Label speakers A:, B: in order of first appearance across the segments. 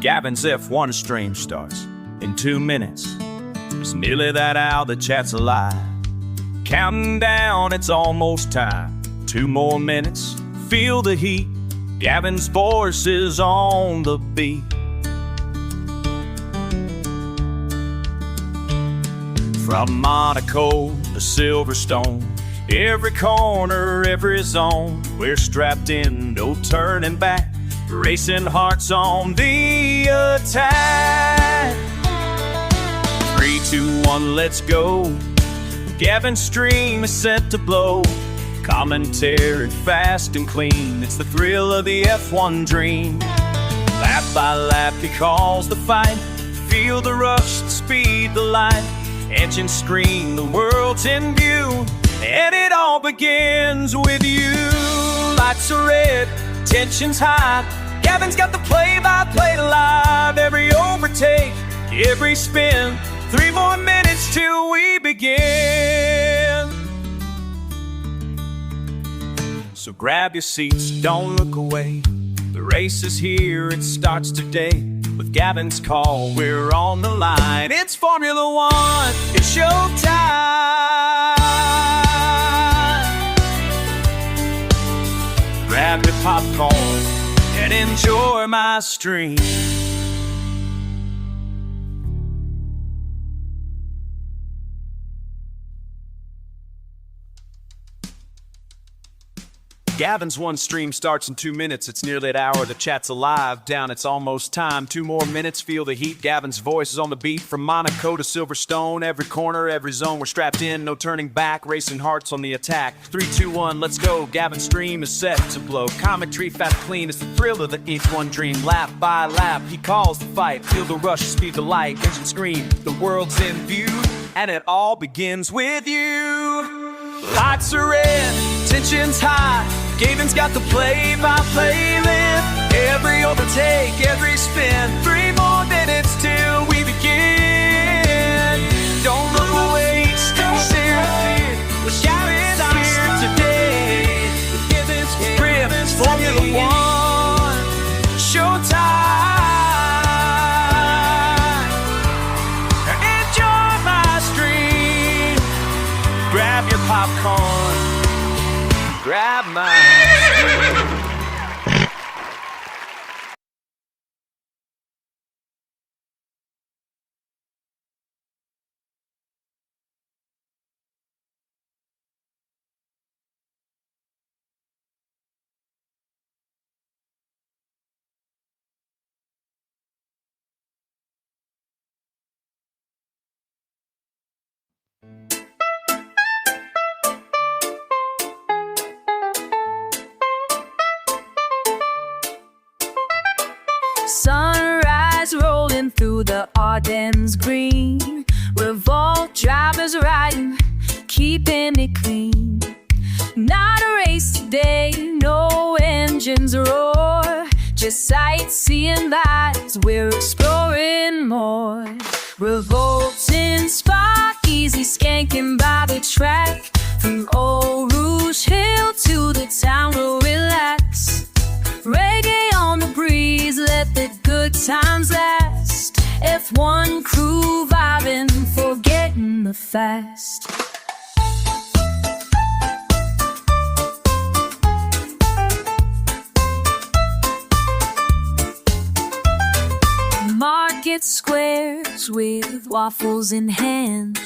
A: Gavin's F1 stream starts in 2 minutes. It's nearly that hour the chat's alive. Counting down, it's almost time. 2 more minutes, feel the heat. Gavin's voice is on the beat. From Monaco to Silverstone, every corner, every zone, we're strapped in, no turning back. Racing hearts on the attack. 3, 2, 1, let's go. Gavin's stream is set to blow. Commentary fast and clean. It's the thrill of the F1 dream. Lap by lap he calls the fight. Feel the rush, the speed, the light. Engine scream, the world's in view. And it all begins with you. Lights are red, tension's high. Gavin's got the play-by-play live. Every overtake, every spin. 3 more minutes till we begin. So grab your seats, don't look away. The race is here, it starts today. With Gavin's call, we're on the line. It's Formula One, it's showtime. Grab your popcorn and enjoy my stream. Gavin's one stream starts in 2 minutes. It's nearly an hour. The chat's alive. Down, it's almost time. 2 more minutes. Feel the heat. Gavin's voice is on the beat. From Monaco to Silverstone, every corner, every zone, we're strapped in, no turning back. Racing hearts on the attack. 3, 2, 1, let's go. Gavin's stream is set to blow. Commentary fast, clean. It's the thrill of the H1 dream. Lap by lap, he calls the fight. Feel the rush, speed, the light, engine scream. The world's in view, and it all begins with you. Lights are red, tension's high. Gavin's got the play-by-play lift. Every overtake, every spin. 3 more minutes till we begin. Don't look away, stay serious. Gavin's here today. Gavin's grip, Formula One, showtime. Enjoy my stream. Grab your popcorn. Grab mine.
B: Sunrise rolling through the Ardennes green. Revolt drivers riding, keeping it clean. Not a race today, no engines roar. Just sightseeing lights, we're exploring more. Revolt in Spa, easy skanking by the track. From Old Rouge Hill to the town, we'll relax. Reggae on the breeze, let the good times last. F1 crew vibing, forgetting the fast. Market squares with waffles in hand.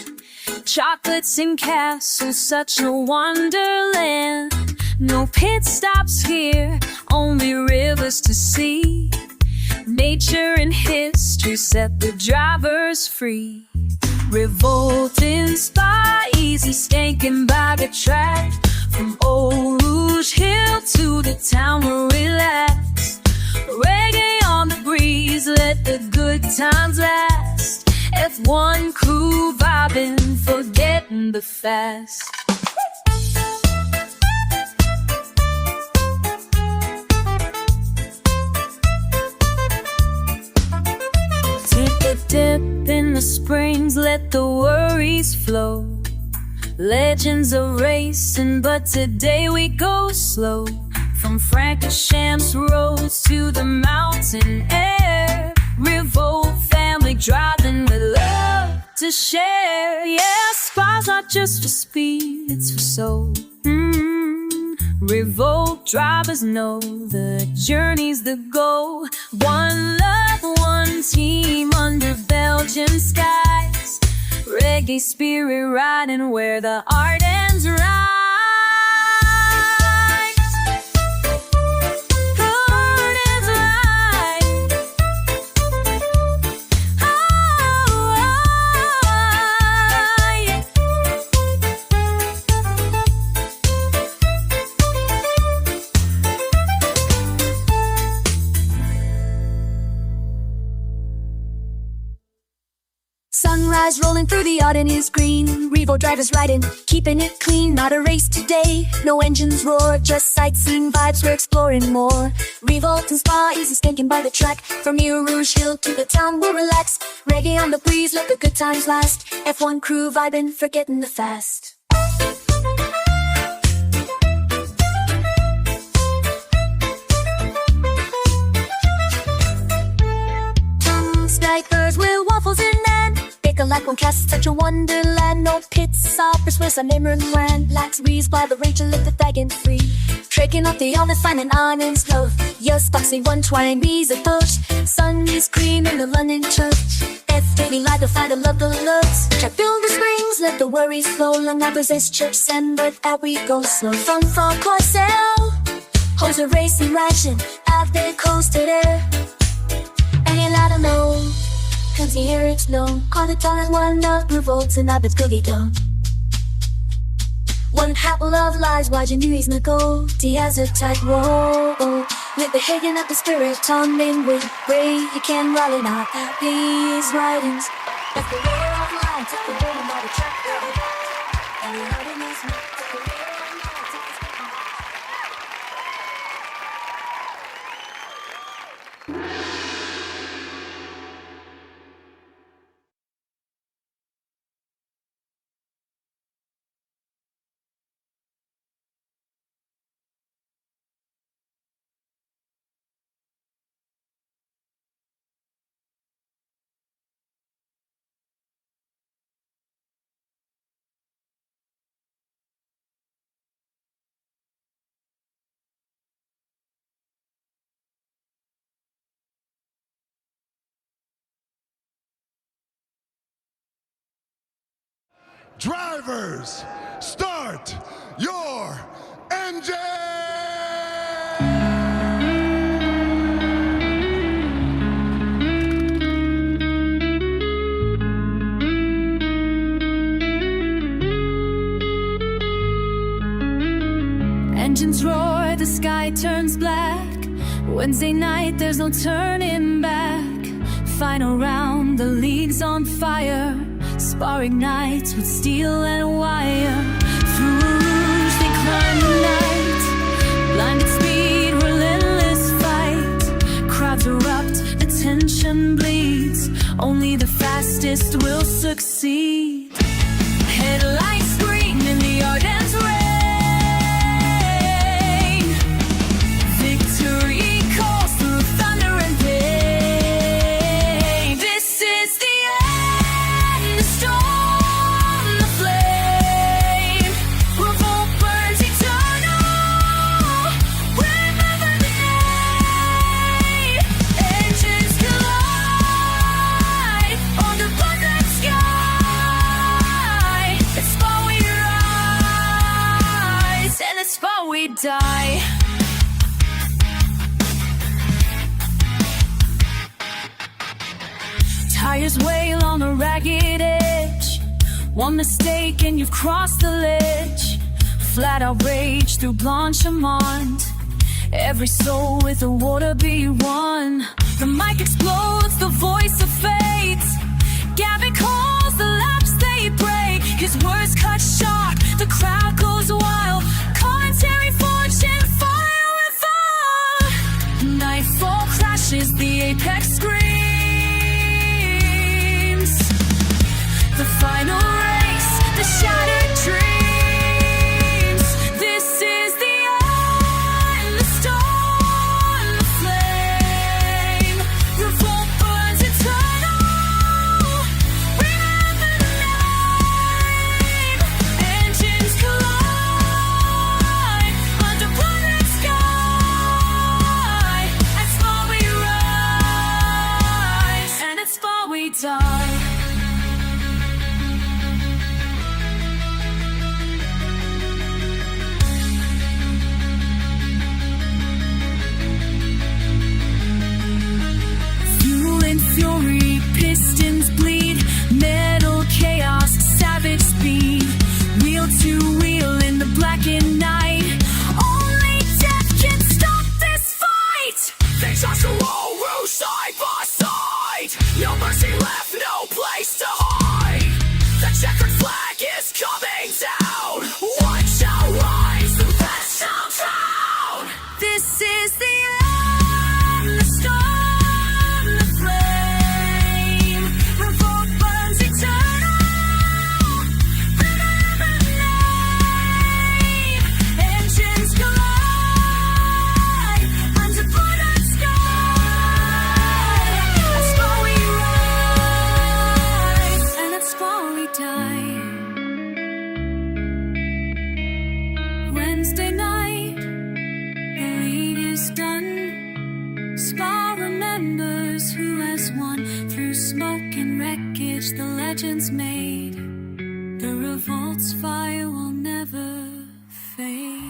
B: Chocolates and castles, such a wonderland. No pit stops here, only rivers to see. Nature and history set the drivers free. Revolt in Spa, easy skanking by the track. From Old Rouge Hill to the town, we'll relax. Reggae on the breeze, let the good times last. F1 crew vibing, forgetting the fast. Take a dip in the springs, let the worries flow. Legends of racing, but today we go slow. From Francorchamps roads to the mountain air, Revolt family driving with love to share. Yeah, spies not just for speed, it's for soul. Revolt drivers know the journey's the goal. One love, one team under Belgian skies. Reggae spirit riding where the Ardennes rise.
C: Sunrise rolling through the Ardennes green. Revolt drivers riding, keeping it clean. Not a race today, no engines roar. Just sightseeing vibes, we're exploring more. Revolt and Spa, easy skanking by the track. From Eau Rouge Hill to the town, we'll relax. Reggae on the breeze, let the good times last. F1 crew vibing, forgetting the fast. Spikers with waffles in hand. Bake a like one cast, such a wonderland. No pits, soppers, Swiss, and Immerland. Blacks breeze by the Rachel, lift the thagging free. Trekking up the olive, finding onions loaf. Yes, boxing one twine, bees a touch. Sun is cream in the London church. F-baby, light the fire, love the looks. Check build the springs, let the worries flow. Long hours as church send, but out we go slow. From Corsair, hose a racing ration. Out there coasted air. And I don't know, cause you hear it's known. Call it all as one love, revolts and habits cookie dough. One apple of lies, watching you is my goal. Diaz a tight roll. With the hanging up the spirit, tumbling with gray. You can roll it out, these writings. That's the way of life, took the burden by the track. And the Ardennes took the way of life, took the
D: Drivers, start your engine!
B: Engines roar, the sky turns black. Wednesday night, there's no turning back. Final round, the league's on fire. Sparring nights with steel and wire. Through Rouge they climb the night. Blinded speed, relentless fight. Crowds erupt, the tension bleeds. Only the fastest will succeed. Headlights scream in the Ardennes rain. Victory calls through thunder and pain. This is the end, the storm, the flame. Revolt burns eternal. Remember the name. Engines collide on the blood-red sky. It's far we rise, and it's far we die. Tires wail on a ragged edge. One mistake and you've crossed the ledge. Flat outrage through Blanchimont. Every soul with the water be one. The mic explodes, the voice of fate. Gavin calls, the laps they break. His words cut sharp, the crowd goes wild. Commentary fortune, fire and fire. Nightfall crashes, the apex screams. The final race, the shattered dreams. This is the end, the storm, the flame. Revolt burns legends made. The revolt's fire will never fade.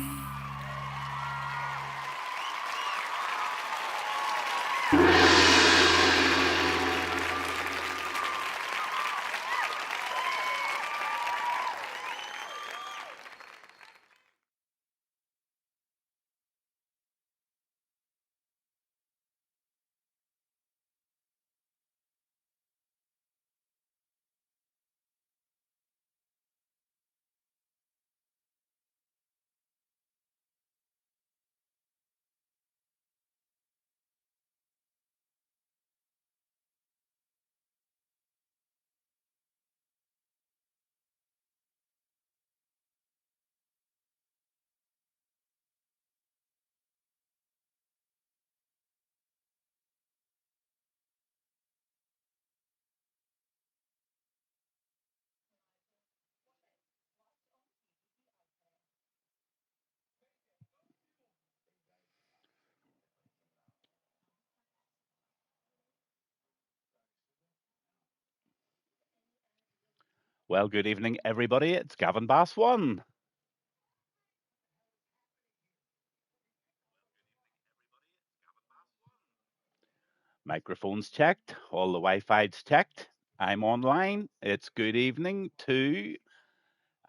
E: Well, good evening, everybody. It's Gavin Bass 1. Microphones checked, all the Wi-Fi's checked. I'm online. It's good evening to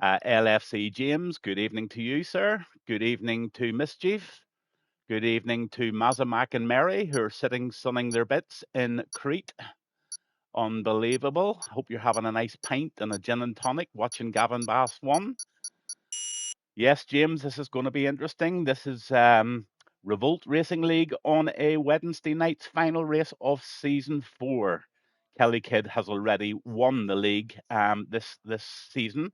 E: LFC James. Good evening to you, sir. Good evening to Mischief. Good evening to Mazamak and Mary, who are sitting sunning their bits in Crete. Unbelievable. Hope you're having a nice pint and a gin and tonic watching Gavin Bass 1. Yes, James, this is going to be interesting. This is Revolt Racing League on a Wednesday night's final race of season 4. Kelly Kidd has already won the league this season,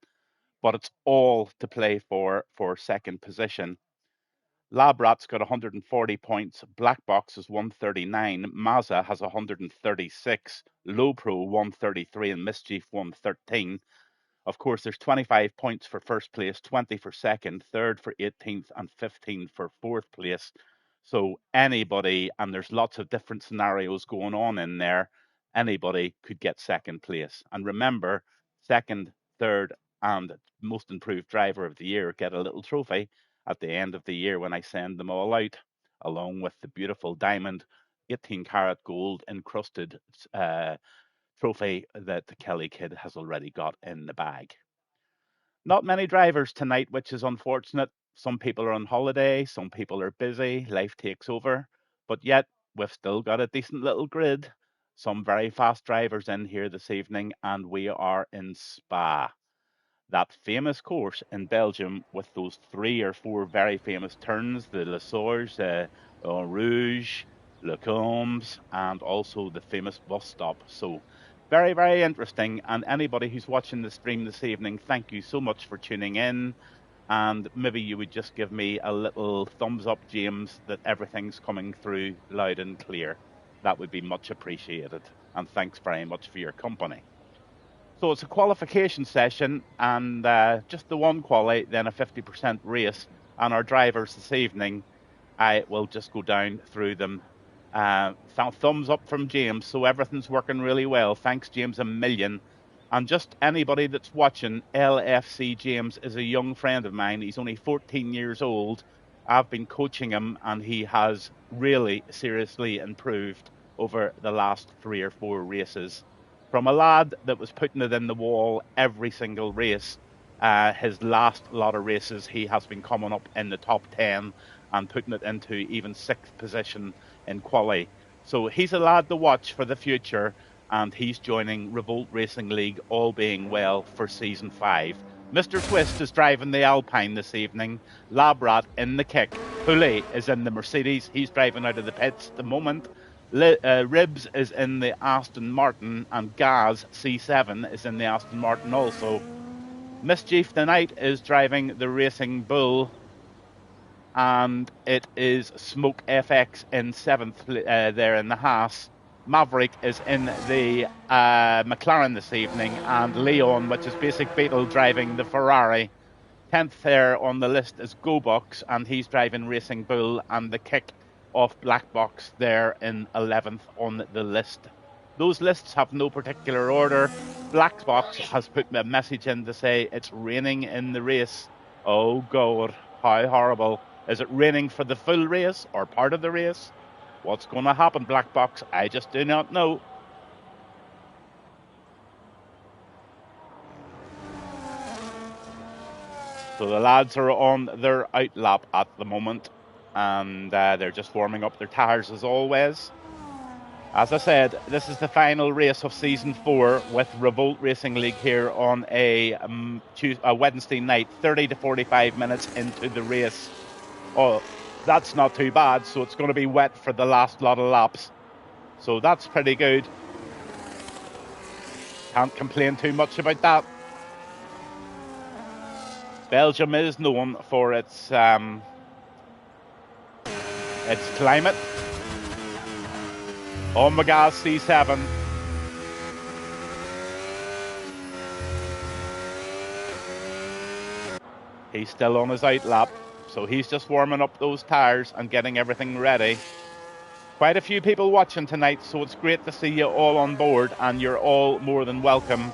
E: but it's all to play for second position. Labrat's got 140 points. Black Box is 139. Mazza has 136. Low Pro 133 and Mischief 113. Of course, there's 25 points for first place, 20 for second, third for 18th, and 15 for fourth place. So anybody, and there's lots of different scenarios going on in there, anybody could get second place. And remember, second, third, and most improved driver of the year get a little trophy at the end of the year when I send them all out, along with the beautiful diamond 18-karat gold encrusted trophy that the Kelly Kidd has already got in the bag. Not many drivers tonight, which is unfortunate. Some people are on holiday, some people are busy, life takes over, but yet we've still got a decent little grid. Some very fast drivers in here this evening, and we are in Spa, that famous course in Belgium with those 3 or 4 very famous turns, the Les Sorges, Eau Rouge, Le Combes, and also the famous bus stop. So very, very interesting. And anybody who's watching the stream this evening, thank you so much for tuning in. And maybe you would just give me a little thumbs up, James, that everything's coming through loud and clear. That would be much appreciated. And thanks very much for your company. So it's a qualification session, and just the one quali, then a 50% race. And our drivers this evening, I will just go down through them. Thumbs up from James, so everything's working really well. Thanks, James, a million. And just anybody that's watching, LFC James is a young friend of mine. He's only 14 years old. I've been coaching him, and he has really seriously improved over the last 3 or 4 races. From a lad that was putting it in the wall every single race, his last lot of races, he has been coming up in the top 10 and putting it into even 6th position in quali. So he's a lad to watch for the future, and he's joining Revolt Racing League, all being well, for season 5. Mr. Twist is driving the Alpine this evening. Labrat in the kick. Poulet is in the Mercedes. He's driving out of the pits at the moment. Ribs is in the Aston Martin, and Gaz C7 is in the Aston Martin also. Mischief tonight is driving the Racing Bull, and it is Smoke FX in 7th there in the Haas. Maverick is in the McLaren this evening, and Leon, which is Basic Beetle, driving the Ferrari. 10th there on the list is GoBox, and he's driving Racing Bull, and the kick off Black Box there in 11th on the list. Those lists have no particular order. Black Box has put a message in to say it's raining in the race. Oh God, how horrible. Is it raining for the full race or part of the race? What's going to happen, Black Box? I just do not know. So the lads are on their out lap at the moment, and they're just warming up their tyres as always. As I said, this is the final race of Season 4 with Revolt Racing League here on a Wednesday night, 30 to 45 minutes into the race. Oh, that's not too bad, so it's going to be wet for the last lot of laps. So that's pretty good. Can't complain too much about that. Belgium is known for its climate. On my gas, C7. He's still on his out lap, so he's just warming up those tyres and getting everything ready. Quite a few people watching tonight, so it's great to see you all on board, and you're all more than welcome.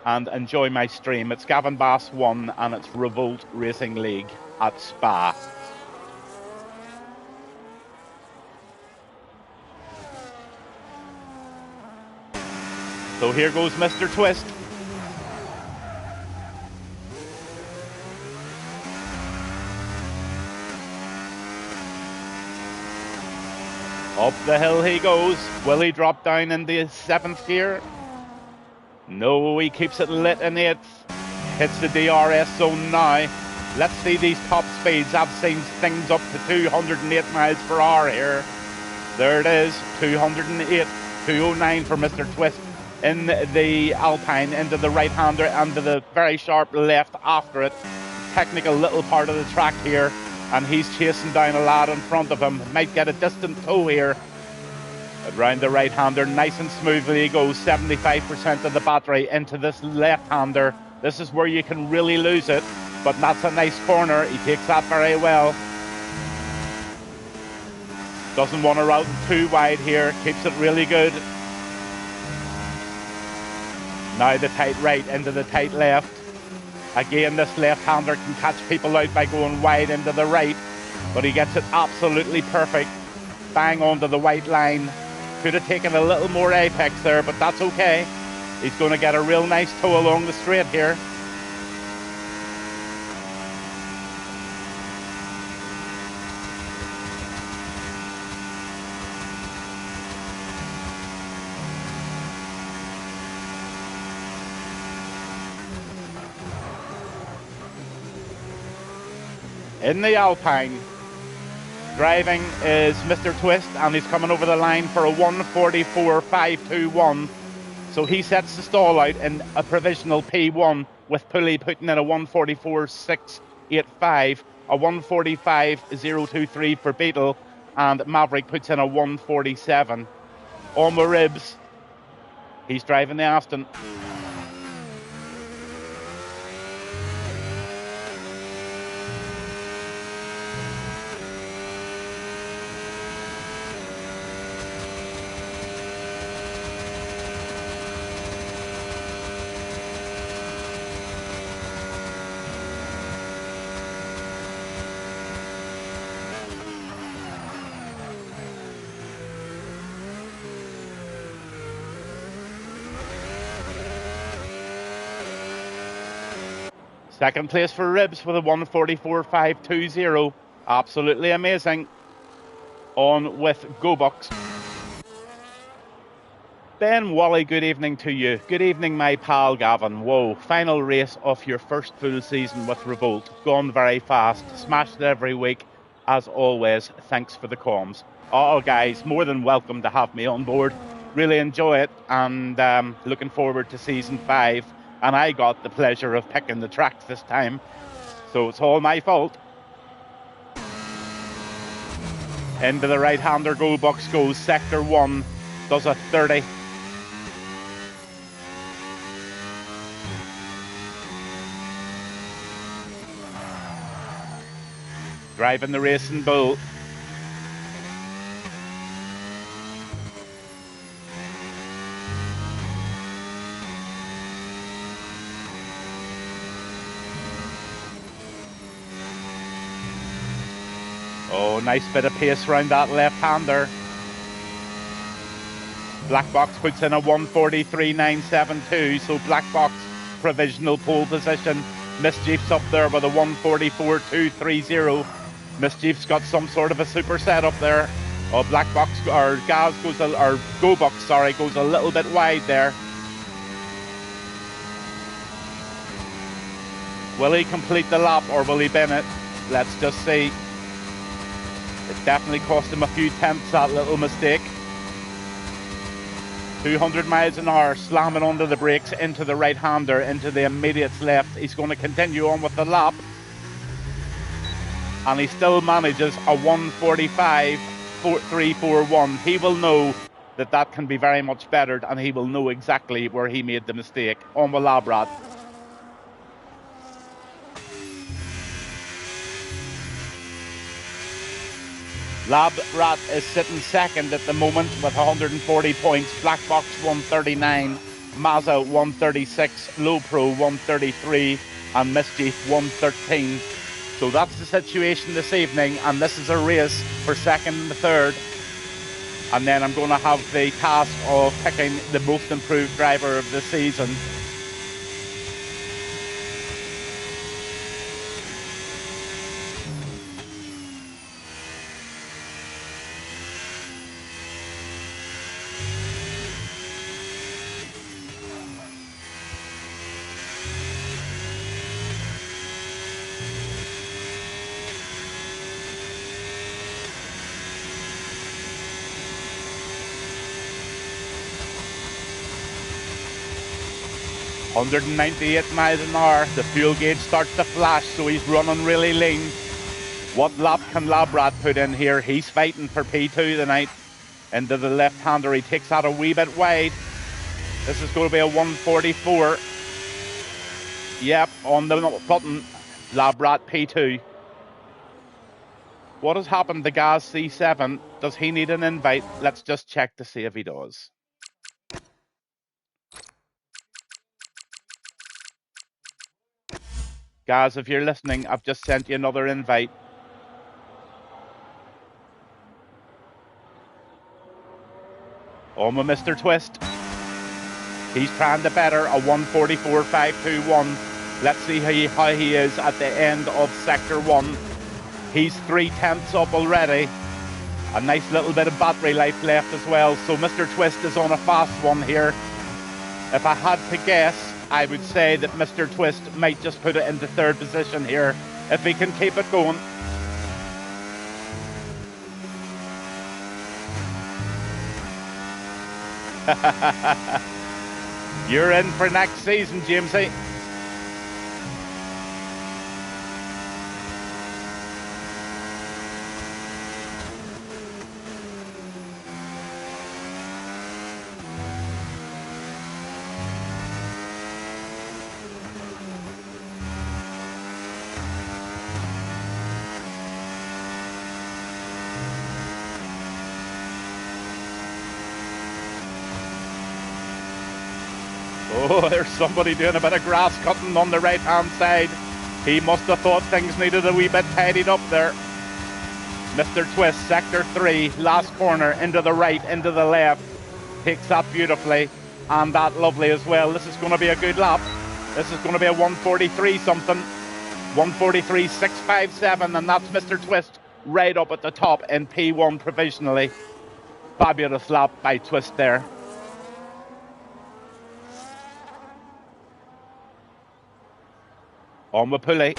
E: And enjoy my stream. It's Gavin Bass 1 and it's Revolt Racing League at Spa. So here goes Mr. Twist. Up the hill he goes. Will he drop down in the 7th gear? No, he keeps it lit in 8th. Hits the DRS zone now. Let's see these top speeds. I've seen things up to 208 miles per hour here. There it is, 208, 209 for Mr. Twist in the Alpine, into the right-hander, and to the very sharp left after it. Technical little part of the track here, and he's chasing down a lad in front of him. Might get a distant tow here. Around the right-hander, nice and smoothly he goes. 75% of the battery into this left-hander. This is where you can really lose it, but that's a nice corner. He takes that very well. Doesn't want to route too wide here. Keeps it really good. Now the tight right into the tight left. Again, this left-hander can catch people out by going wide into the right, but he gets it absolutely perfect. Bang onto the white line. Could have taken a little more apex there, but that's okay. He's going to get a real nice tow along the straight here. In the Alpine, driving is Mr. Twist, and he's coming over the line for a 1:44.521. So he sets the stall out in a provisional P1, with Pulley putting in a 1:44.685, a 1:45.023 for Beetle, and Maverick puts in a 1:47. On the ribs, he's driving the Aston. Second place for Ribs with a 1:44.520. Absolutely amazing. On with GoBucks. Ben Wally, good evening to you. Good evening, my pal Gavin. Whoa, final race of your first full season with Revolt. Gone very fast. Smashed it every week. As always, thanks for the comms. Oh, guys, more than welcome to have me on board. Really enjoy it, and looking forward to season 5. And I got the pleasure of picking the tracks this time, so it's all my fault. Into the right-hander, GoBucks goes. Sector 1, does a 30. Driving the Racing Bull. Oh, nice bit of pace around that left-hander. Black Box puts in a 1:43.972, so Black Box provisional pole position. Mischief's up there with a 1:44.230. Mischief's got some sort of a super set up there. Oh, Black Box or Gaz goes or Go Box, sorry, goes a little bit wide there. Will he complete the lap or will he bin it? Let's just see. It definitely cost him a few tenths, that little mistake. 200 miles an hour, slamming onto the brakes into the right-hander, into the immediate left. He's going to continue on with the lap. And he still manages a 1:45.341. He will know that that can be very much bettered, and he will know exactly where he made the mistake. On with Labrat. Labrat is sitting second at the moment with 140 points. Black Box 139, Mazza 136, Low Pro 133, and Mischief 113. So that's the situation this evening, and this is a race for second and third. And then I'm going to have the task of picking the most improved driver of the season. .198 miles an hour. The fuel gauge starts to flash, so he's running really lean. What lap can Labrat put in here? He's fighting for P2 tonight. Into the left-hander, he takes that a wee bit wide. This is going to be a 1:44. Yep, on the button, Labrat P2. What has happened to Gaz C7? Does he need an invite? Let's just check to see if he does. Gaz, if you're listening, I've just sent you another invite. On with Mr. Twist. He's trying to better a 1:44.521. Let's see how he is at the end of Sector 1. He's 3 tenths up already. A nice little bit of battery life left as well. So Mr. Twist is on a fast one here. If I had to guess, I would say that Mr. Twist might just put it into third position here if he can keep it going. You're in for next season, Jamesy. Oh, there's somebody doing a bit of grass cutting on the right-hand side. He must have thought things needed a wee bit tidied up there. Mr. Twist, Sector 3, last corner, into the right, into the left. Takes that beautifully, and that lovely as well. This is going to be a good lap. This is going to be a 1:43 something. 1:43.657, and that's Mr. Twist right up at the top in P1 provisionally. Fabulous lap by Twist there. On with Pulley.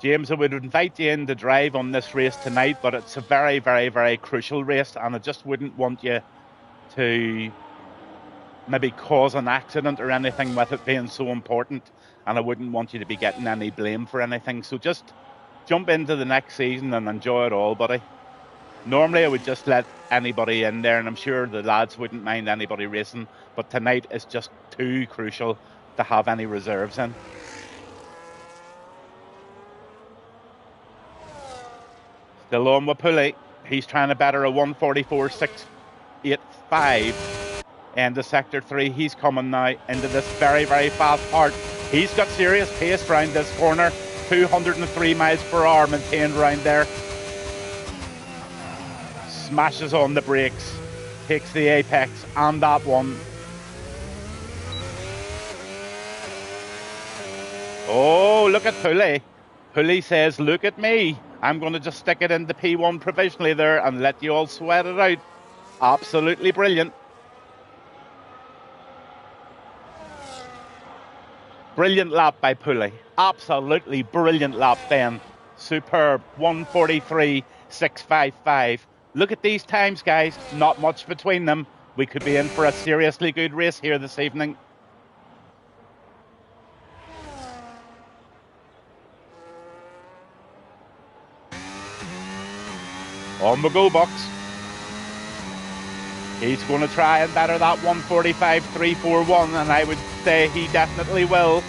E: James, I would invite you in to drive on this race tonight, but it's a very, very, very crucial race, and I just wouldn't want you to maybe cause an accident or anything with it being so important, and I wouldn't want you to be getting any blame for anything. So just jump into the next season and enjoy it all, buddy. Normally I would just let anybody in there, and I'm sure the lads wouldn't mind anybody racing, but tonight is just too crucial to have any reserves in. Still on with Pulley. He's trying to better a 144.685. End of sector 3. He's coming now into this very, very fast part. He's got serious pace round this corner. 203 miles per hour maintained round there. Smashes on the brakes. Takes the apex and that one. Oh, look at Pulley. Pulley says, look at me. I'm going to just stick it into P1 provisionally there and let you all sweat it out. Absolutely brilliant. Brilliant lap by Pulley. Absolutely brilliant lap, Ben. Superb. 143.655. Look at these times, guys. Not much between them. We could be in for a seriously good race here this evening. On the go box. He's going to try and better that 145.341, and I would say he definitely will.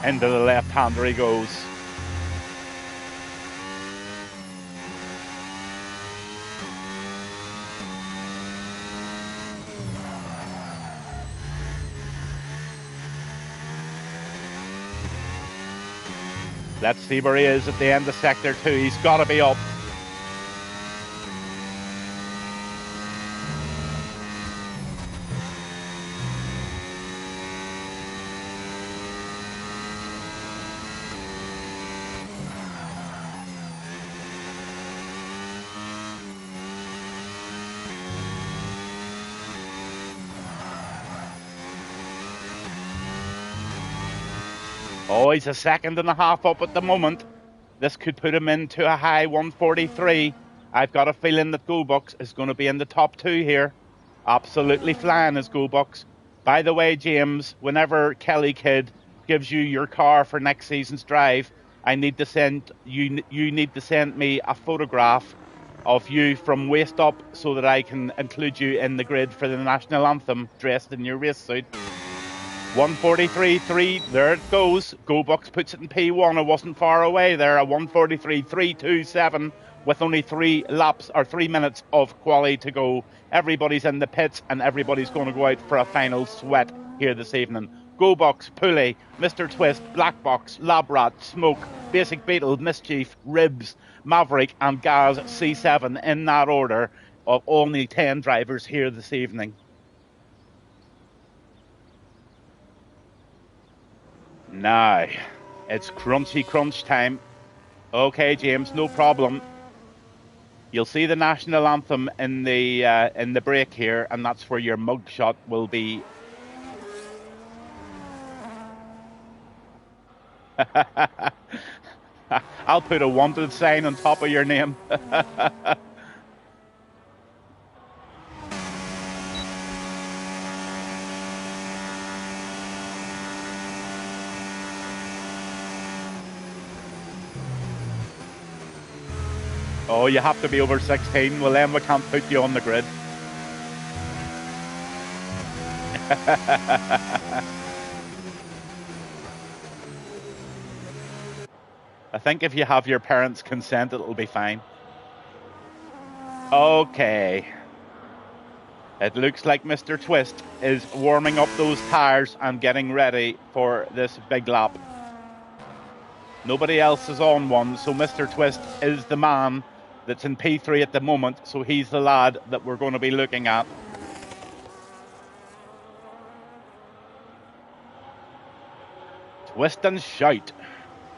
E: Into the left-hander he goes. Let's see where he is at the end of sector 2. He's got to be up. Oh, he's a second and a half up at the moment. This could put him into a high 143. I've got a feeling that Goldbucks is going to be in the top 2 here. Absolutely flying is Goldbucks. By the way, James, whenever Kelly Kidd gives you your car for next season's drive, I need to send you need to send me a photograph of you from waist up so that I can include you in the grid for the national anthem dressed in your race suit. 143.3, there it goes. Goldbucks puts it in P1. It wasn't far away there. A 143.327 with only 3 minutes of quali to go. Everybody's in the pits and everybody's going to go out for a final sweat here this evening. Goldbucks, Pulley, Mr. Twist, Black Box, Labrat, Smoke, Basic Beetle, Mischief, Ribs, Maverick and Gaz C7 in that order of only 10 drivers here this evening. Now, it's crunchy crunch time. Okay, James, no problem. You'll see the national anthem in the break here, and that's where your mugshot will be. I'll put a wanted sign on top of your name. Oh, you have to be over 16. Well, then we can't put you on the grid. I think if you have your parents' consent, it'll be fine. Okay. It looks like Mr. Twist is warming up those tires and getting ready for this big lap. Nobody else is on one, so Mr. Twist is the man that's in P3 at the moment, so he's the lad that we're going to be looking at. Twist and Shout,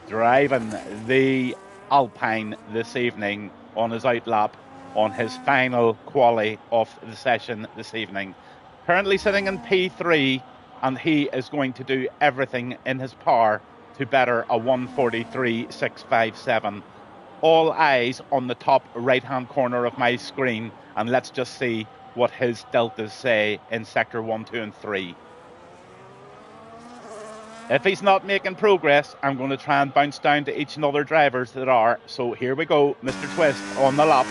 E: driving the Alpine this evening on his outlap, on his final quali of the session this evening. Currently sitting in P3, and he is going to do everything in his power to better a 143.657. All eyes on the top right-hand corner of my screen, and let's just see what his deltas say in Sector 1, 2 and 3. If he's not making progress, I'm going to try and bounce down to each and other drivers that are. So here we go, Mr. Twist on the lap.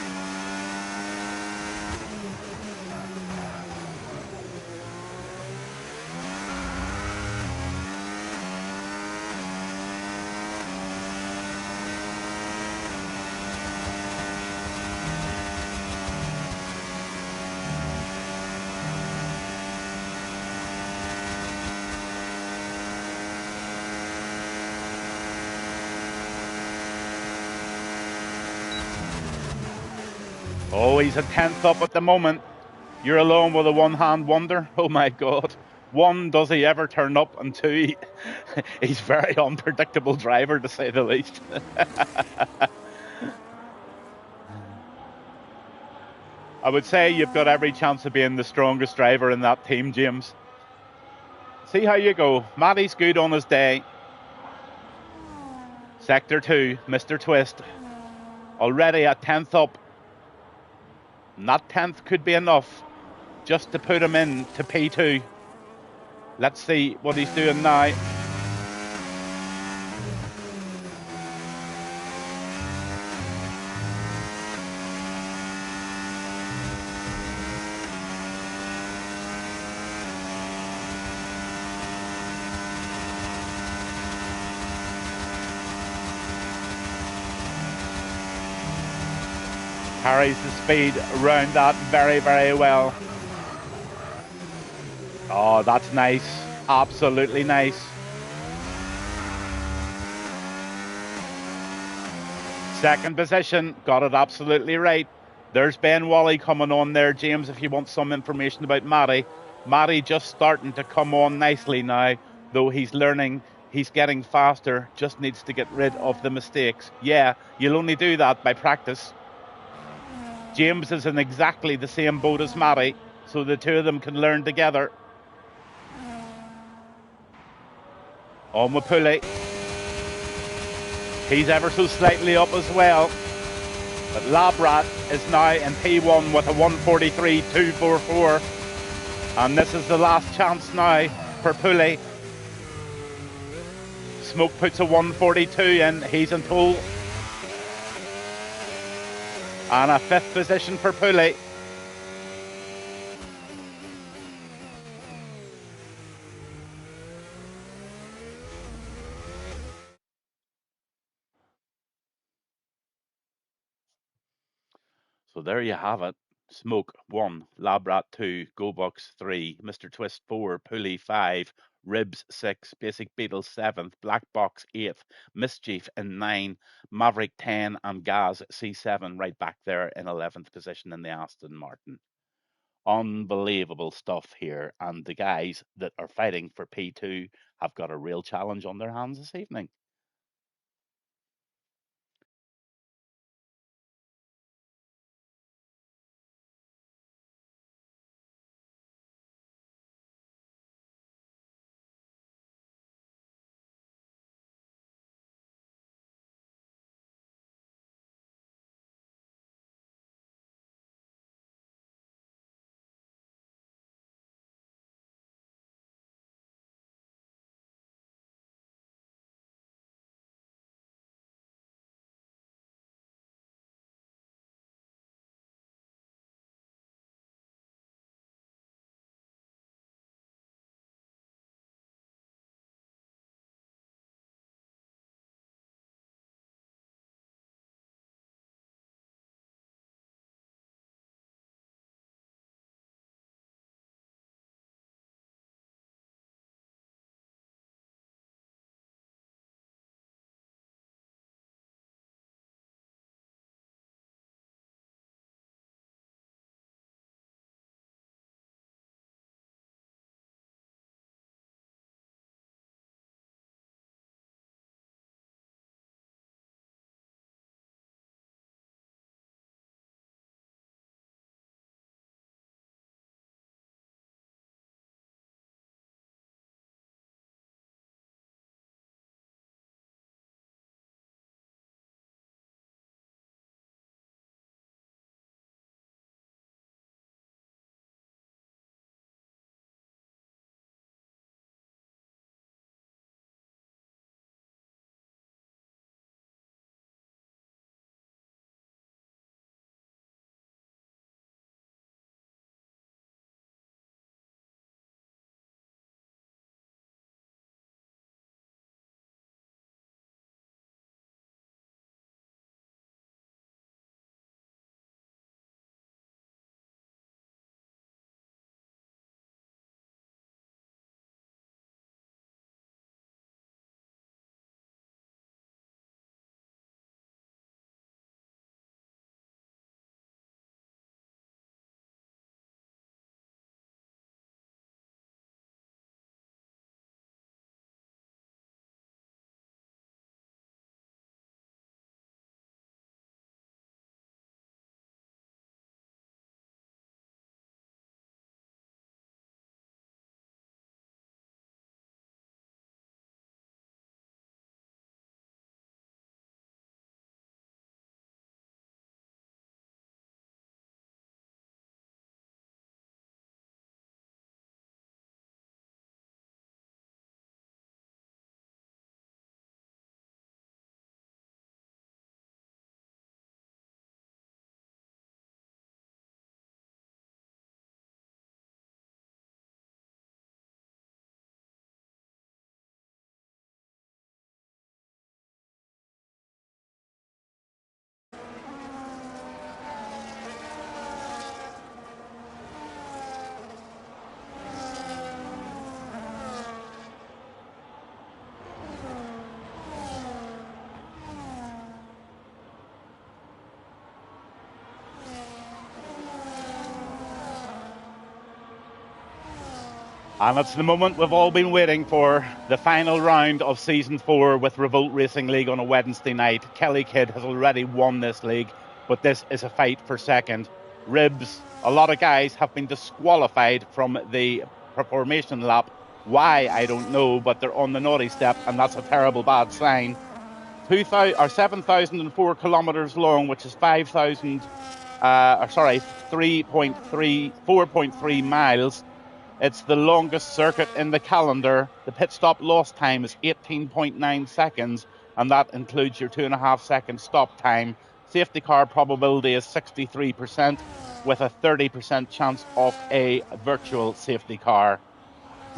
E: Oh, he's a 10th up at the moment. You're alone with a one-hand wonder. Oh my God. One, does he ever turn up? And two, he's very unpredictable driver to say the least. I would say you've got every chance of being the strongest driver in that team, James. See how you go. Matty's good on his day. Sector 2, Mr. Twist. Already at 10th up. And that 10th could be enough just to put him in to P2. Let's see what he's doing now. Carries the speed around that very, very well. Oh, that's nice. Absolutely nice. Second position, got it absolutely right. There's Ben Wally coming on there, James, if you want some information about Matty. Matty just starting to come on nicely now, though he's learning, he's getting faster, just needs to get rid of the mistakes. Yeah, you'll only do that by practice. James is in exactly the same boat as Matty, so the two of them can learn together. On with Pulley. He's ever so slightly up as well. But Labrat is now in P1 with a 1:43.244. And this is the last chance now for Pulley. Smoke puts a 1:42 in. He's in pole. And a 5th position for Pulley. So there you have it. Smoke 1, Labrat 2, GoBox 3, Mr. Twist 4, Pulley 5, Ribs 6, Basic Beetle 7th, Black Box 8th, Mischief in 9, Maverick 10, and Gaz C7 right back there in 11th position in the Aston Martin. Unbelievable stuff here, and the guys that are fighting for P2 have got a real challenge on their hands this evening. And it's the moment we've all been waiting for, the final round of Season 4 with Revolt Racing League on a Wednesday night. Kelly Kidd has already won this league, but this is a fight for second. Ribs, a lot of guys have been disqualified from the formation lap. Why, I don't know, but they're on the naughty step, and that's a terrible bad sign. 7,004 kilometres long, which is 4.3 miles. It's the longest circuit in the calendar. The pit stop loss time is 18.9 seconds, and that includes your 2.5 second stop time. Safety car probability is 63%, with a 30% chance of a virtual safety car.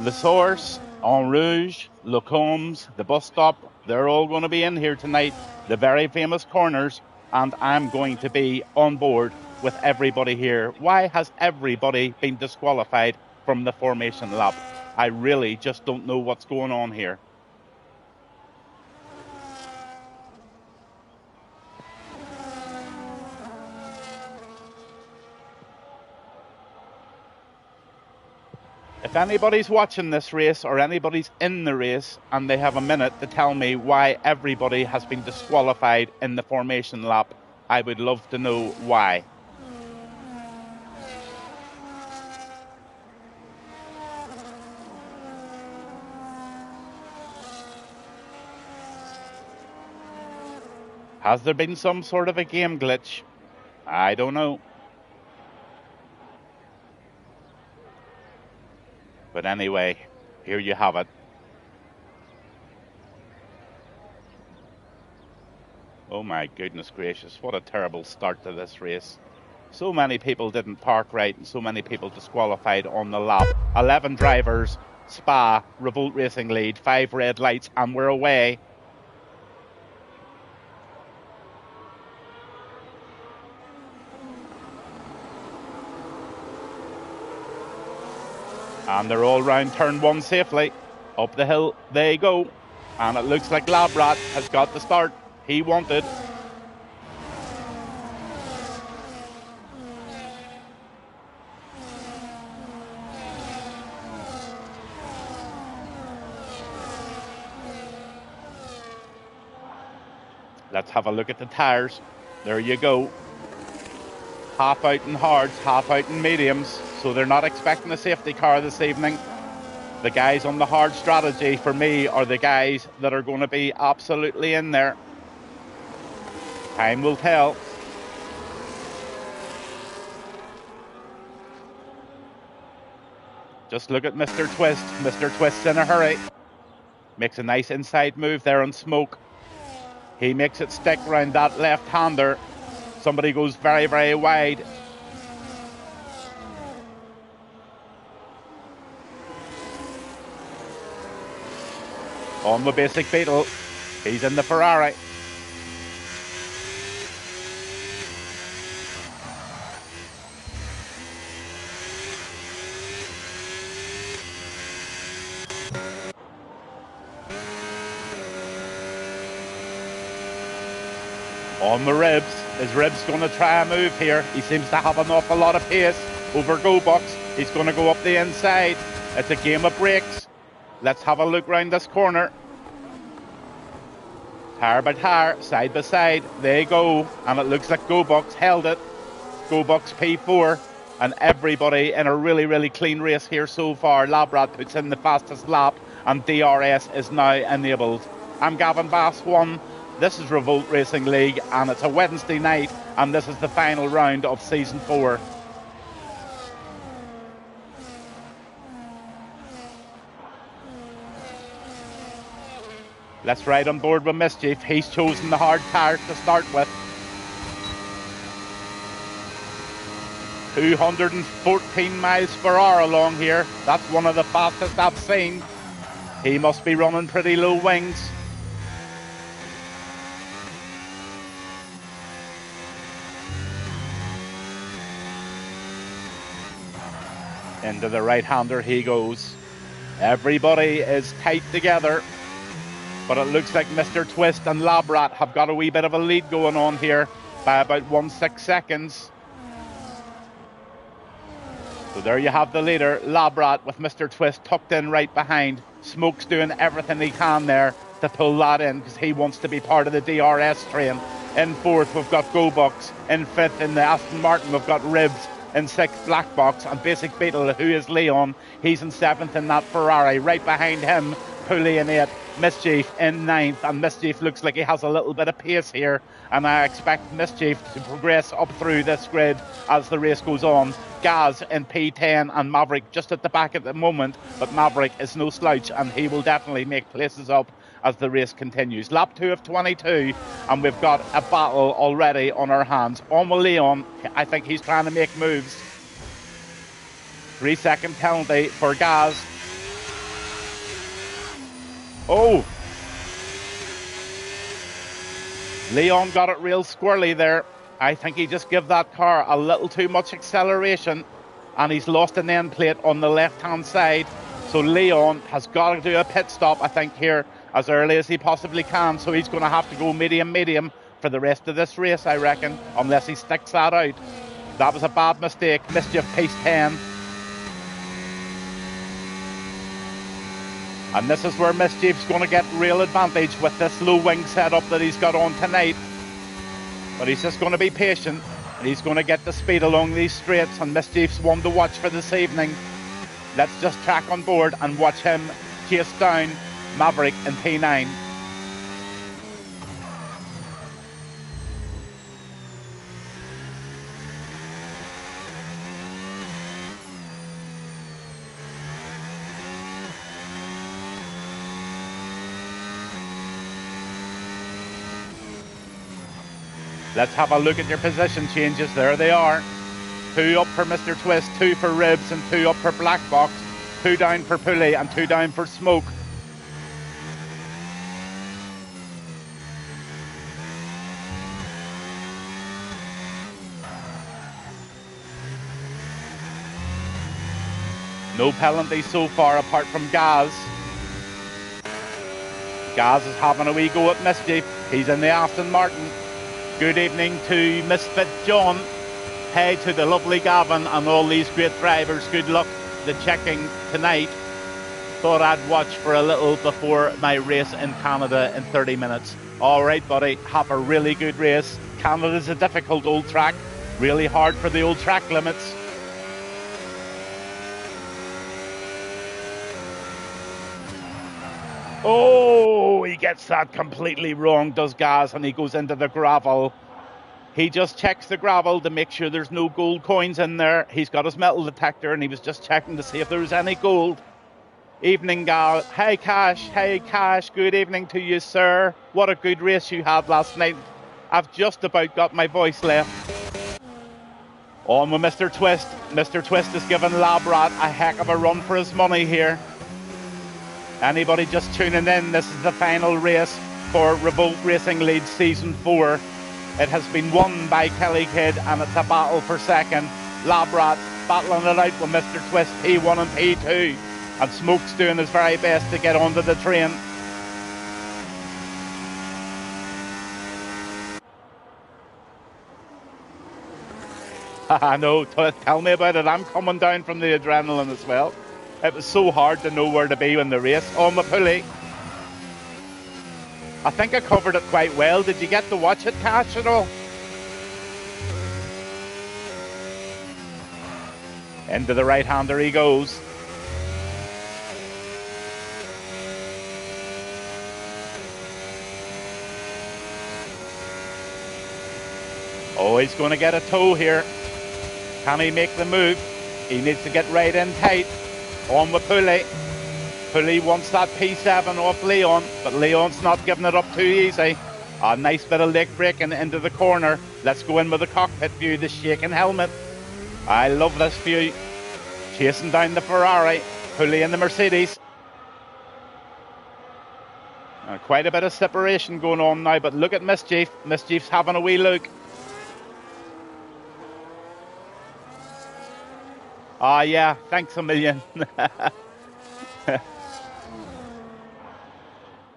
E: Le Source, En Rouge, Le Combs, the bus stop, they're all going to be in here tonight. The very famous corners, and I'm going to be on board with everybody here. Why has everybody been disqualified from the formation lap? I really just don't know what's going on here. If anybody's watching this race or anybody's in the race and they have a minute to tell me why everybody has been disqualified in the formation lap, I would love to know why. Has there been some sort of a game glitch? I don't know. But anyway, here you have it. Oh my goodness gracious, what a terrible start to this race. So many people didn't park right and so many people disqualified on the lap. 11 drivers, Spa, Revolt Racing lead, 5 red lights, and we're away. And they're all round turn 1 safely. Up the hill they go. And it looks like Labrat has got the start he wanted. Let's have a look at the tyres. There you go. Half out in hards, half out in mediums. So they're not expecting a safety car this evening. The guys on the hard strategy for me are the guys that are going to be absolutely in there. Time will tell. Just look at Mr. Twist. Mr. Twist's in a hurry. Makes a nice inside move there on Smoke. He makes it stick round that left-hander. Somebody goes very, very wide. On the basic Beetle. He's in the Ferrari. On the Ribs. Is Ribs going to try a move here? He seems to have an awful lot of pace over GoBox. He's going to go up the inside. It's a game of brakes. Let's have a look round this corner. Tire by tire, side by side, they go. And it looks like GoBox held it. GoBox P4. And everybody in a really, really clean race here so far. Labrat puts in the fastest lap. And DRS is now enabled. I'm Gavin Bass 1. This is Revolt Racing League, and it's a Wednesday night, and this is the final round of Season 4. Let's ride on board with Mischief. He's chosen the hard tires to start with. 214 miles per hour along here. That's one of the fastest I've seen. He must be running pretty low wings. Into the right-hander he goes. Everybody is tight together. But it looks like Mr. Twist and Labrat have got a wee bit of a lead going on here by about 1.6 seconds. So there you have the leader, Labrat, with Mr. Twist tucked in right behind. Smoke's doing everything he can there to pull that in because he wants to be part of the DRS train. In fourth, we've got Go Bucks. In fifth, in the Aston Martin, we've got Ribs. In sixth, Black Box. And Basic Beetle, who is Leon, he's in seventh in that Ferrari. Right behind him, Pulley in eighth. Mischief in ninth, and Mischief looks like he has a little bit of pace here, and I expect Mischief to progress up through this grid as the race goes on. Gaz in P10 and Maverick just at the back at the moment, but Maverick is no slouch and he will definitely make places up as the race continues. Lap 2 of 22, and we've got a battle already on our hands. On with Leon, I think he's trying to make moves. 3-second penalty for Gaz. Oh! Leon got it real squirrely there. I think he just gave that car a little too much acceleration, and he's lost an end plate on the left-hand side. So Leon has got to do a pit stop, I think, here as early as he possibly can. So he's going to have to go medium for the rest of this race, I reckon, unless he sticks that out. That was a bad mistake. Mischief pace 10. And this is where Mischief's going to get real advantage with this low wing setup that he's got on tonight. But he's just going to be patient. And he's going to get the speed along these straights. And Mischief's one to watch for this evening. Let's just track on board and watch him chase down Maverick in P9. Let's have a look at your position changes. There they are. 2 up for Mr. Twist, 2 for Ribs, and 2 up for Black Box. 2 down for Pulley and 2 down for Smoke. No penalties so far apart from Gaz. Gaz is having a wee go at Mischief. He's in the Aston Martin. Good evening to Misfit John. Hey to the lovely Gavin and all these great drivers. Good luck the checking tonight. Thought I'd watch for a little before my race in Canada in 30 minutes. All right, buddy, have a really good race. Canada's a difficult old track. Really hard for the old track limits. Oh, he gets that completely wrong, does Gaz, and he goes into the gravel. He just checks the gravel to make sure there's no gold coins in there. He's got his metal detector and he was just checking to see if there was any gold. Evening, gal. Hey, Cash. Good evening to you, sir. What a good race you had last night. I've just about got my voice left. On with Mr. Twist. Mr. Twist has given Labrat a heck of a run for his money here. Anybody just tuning in, this is the final race for Revolt Racing League Season 4. It has been won by Kelly Kidd and it's a battle for second. Labrat battling it out with Mr. Twist, P1 and P2. And Smoke's doing his very best to get onto the train. I know, tell me about it. I'm coming down from the adrenaline as well. It was so hard to know where to be in the race. On my pulley. I think I covered it quite well. Did you get to watch it, Cash, at all? Into the right-hander he goes. Oh, he's going to get a toe here. Can he make the move? He needs to get right in tight. On with Pulley. Pulley wants that P7 off Leon, but Leon's not giving it up too easy. A nice bit of leg braking into the corner. Let's go in with the cockpit view, the shaking helmet. I love this view. Chasing down the Ferrari. Pulley in the Mercedes. Quite a bit of separation going on now, but look at Mischief. Mischief's having a wee look. Ah, yeah, thanks a million.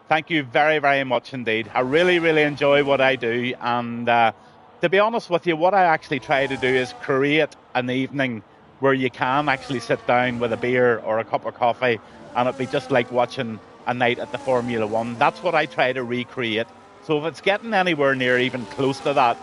E: Thank you very, very much indeed. I really, really enjoy what I do. And to be honest with you, what I actually try to do is create an evening where you can actually sit down with a beer or a cup of coffee, and it'd be just like watching a night at the Formula One. That's what I try to recreate. So if it's getting anywhere near even close to that,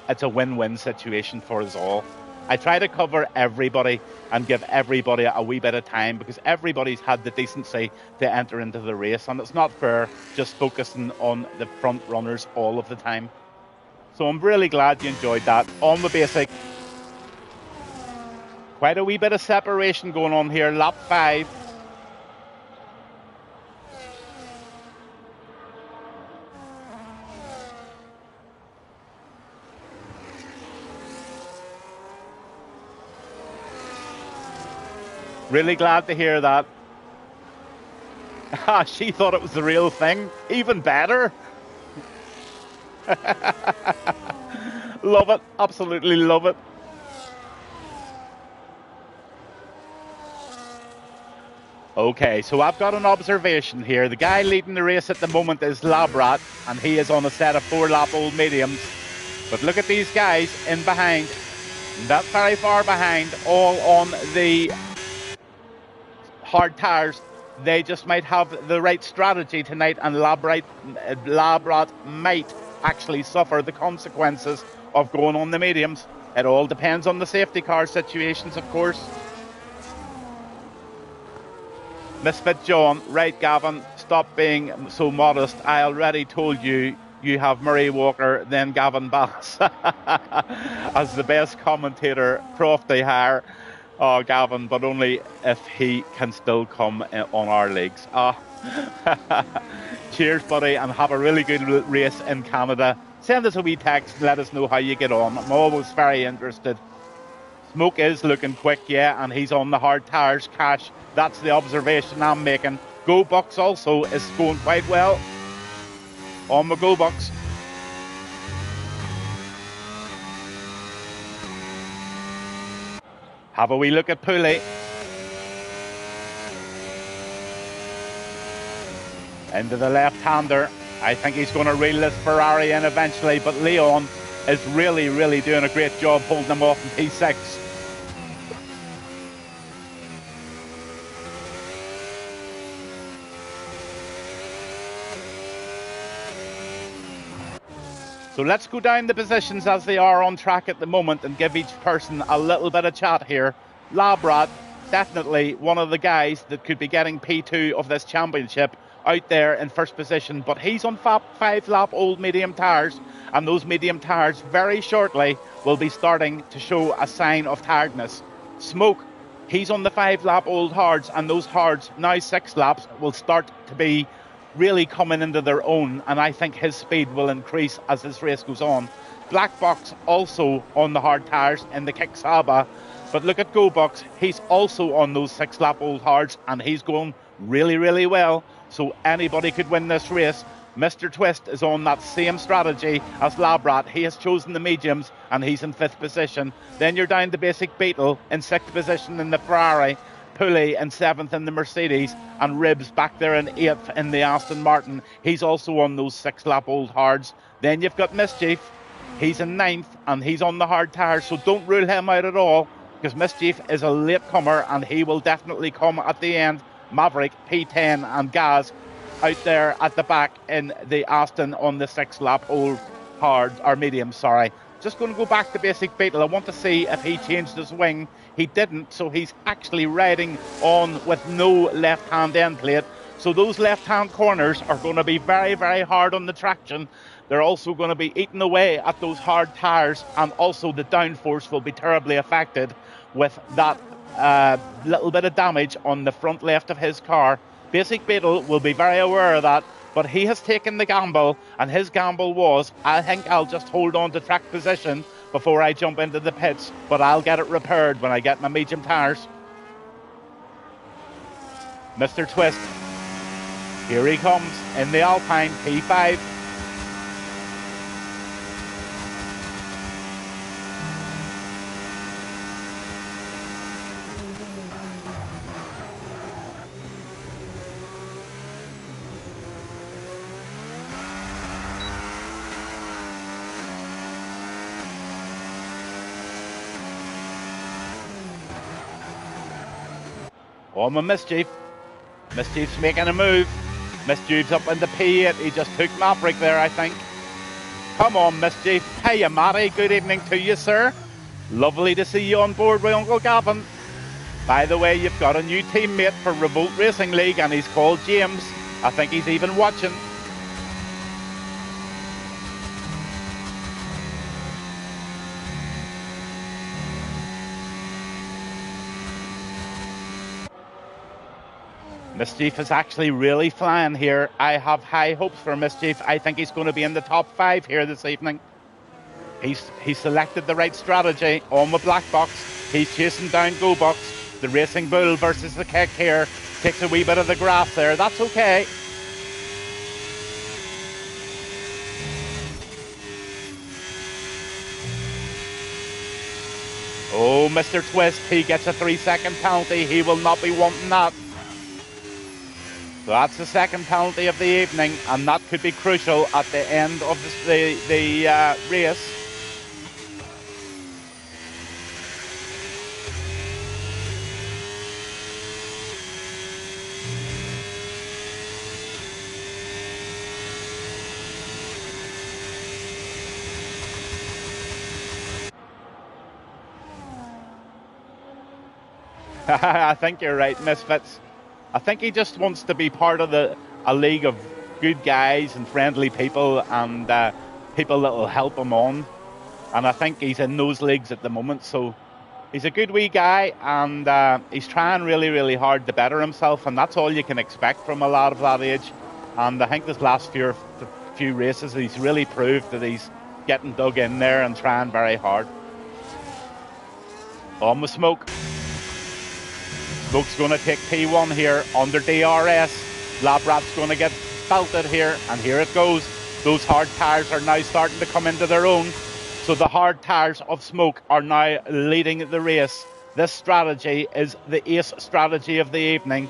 E: it's a win-win situation for us all. I try to cover everybody and give everybody a wee bit of time, because everybody's had the decency to enter into the race, and it's not fair just focusing on the front runners all of the time. So I'm really glad you enjoyed that. On the basic, quite a wee bit of separation going on here, lap 5. Really glad to hear that. She thought it was the real thing. Even better. Love it. Absolutely love it. Okay, so I've got an observation here. The guy leading the race at the moment is Labrat, and he is on a set of 4-lap-old mediums. But look at these guys in behind. Not very far behind, all on the hard tires. They just might have the right strategy tonight, and Labrat might actually suffer the consequences of going on the mediums. It all depends on the safety car situations, of course. Misfit John, right, Gavin, stop being so modest. I already told you you have Murray Walker, then Gavin Bass as the best commentator, Crofty hire. Oh, Gavin, but only if he can still come on our leagues. Cheers, buddy, and have a really good race in Canada. Send us a wee text and let us know how you get on. I'm always very interested. Smoke is looking quick, yeah, and he's on the hard tires. Cash, that's the observation I'm making. Go Bucks also is going quite well. On the Go Bucks. Have a wee look at Pooley. Into the left-hander. I think he's going to reel this Ferrari in eventually, but Leon is really, really doing a great job holding him off in P6. So let's go down the positions as they are on track at the moment and give each person a little bit of chat here. Labrat, definitely one of the guys that could be getting P2 of this championship, out there in first position, but he's on 5-lap-old medium tyres, and those medium tyres very shortly will be starting to show a sign of tiredness. Smoke, he's on the 5-lap-old hards, and those hards, now 6 laps, will start to be really coming into their own, and I think his speed will increase as this race goes on. Black Box also on the hard tyres in the Kick Saba, but look at Go Box, he's also on those 6-lap-old hards, and he's going really, really well, so anybody could win this race. Mr. Twist is on that same strategy as Labrat. He has chosen the mediums, and he's in 5th position. Then you're down to Basic Beetle in 6th position in the Ferrari, Pulley in 7th in the Mercedes, and Ribs back there in 8th in the Aston Martin. He's also on those 6-lap-old hards. Then you've got Mischief. He's in 9th, and he's on the hard tyres, so don't rule him out at all, because Mischief is a late comer, and he will definitely come at the end. Maverick, P10, and Gaz out there at the back in the Aston on the 6-lap-old hard, or medium, sorry. Just going to go back to Basic Beetle. I want to see if he changed his wing. He didn't, so he's actually riding on with no left-hand end plate. So those left-hand corners are going to be very, very hard on the traction. They're also going to be eating away at those hard tyres, and also the downforce will be terribly affected with that little bit of damage on the front left of his car. Basic Beetle will be very aware of that, but he has taken the gamble, and his gamble was, I think I'll just hold on to track position before I jump into the pits, but I'll get it repaired when I get my medium tyres. Mr. Twist, here he comes in the Alpine P5. Oh, my Mischief. Mischief's making a move. Mischief's up into P8. He just took Maverick there, I think. Come on, Mischief. Hiya, Matty. Good evening to you, sir. Lovely to see you on board with Uncle Gavin. By the way, you've got a new teammate for Revolt Racing League, and he's called James. I think he's even watching. Mischief is actually really flying here. I have high hopes for Mischief. I think he's going to be in the top 5 here this evening. He's selected the right strategy on the black box. He's chasing down Go Box. The Racing Bull versus the Keck here. Takes a wee bit of the grass there. That's okay. Oh, Mr. Twist, he gets a 3-second penalty. He will not be wanting that. So that's the second penalty of the evening, and that could be crucial at the end of the race. I think you're right, Misfits. I think he just wants to be part of a league of good guys and friendly people and people that will help him on. And I think he's in those leagues at the moment. So he's a good wee guy, and he's trying really, really hard to better himself. And that's all you can expect from a lad of that age. And I think this last few races, he's really proved that he's getting dug in there and trying very hard. On with Smoke. Smoke's going to take P1 here under DRS. Labrat's going to get belted here, and here it goes. Those hard tyres are now starting to come into their own. So the hard tyres of Smoke are now leading the race. This strategy is the ace strategy of the evening.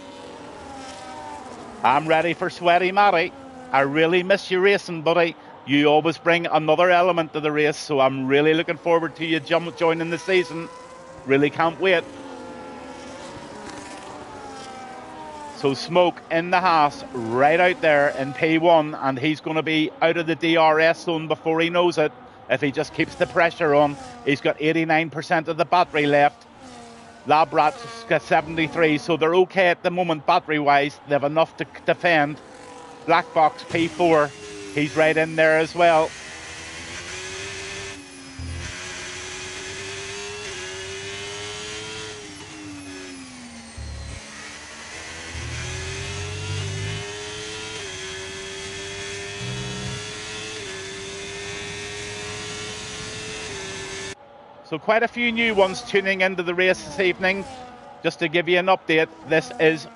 E: I'm ready for Sweaty Matty. I really miss you racing, buddy. You always bring another element to the race, so I'm really looking forward to you joining the season. Really can't wait. So Smoke in the Haas, right out there in P1, and he's going to be out of the DRS zone before he knows it. If he just keeps the pressure on, he's got 89% of the battery left. Labrat's got 73, so they're okay at the moment battery-wise. They have enough to defend. Black Box P4, he's right in there as well. So quite a few new ones tuning into the race this evening. Just to give you an update, this is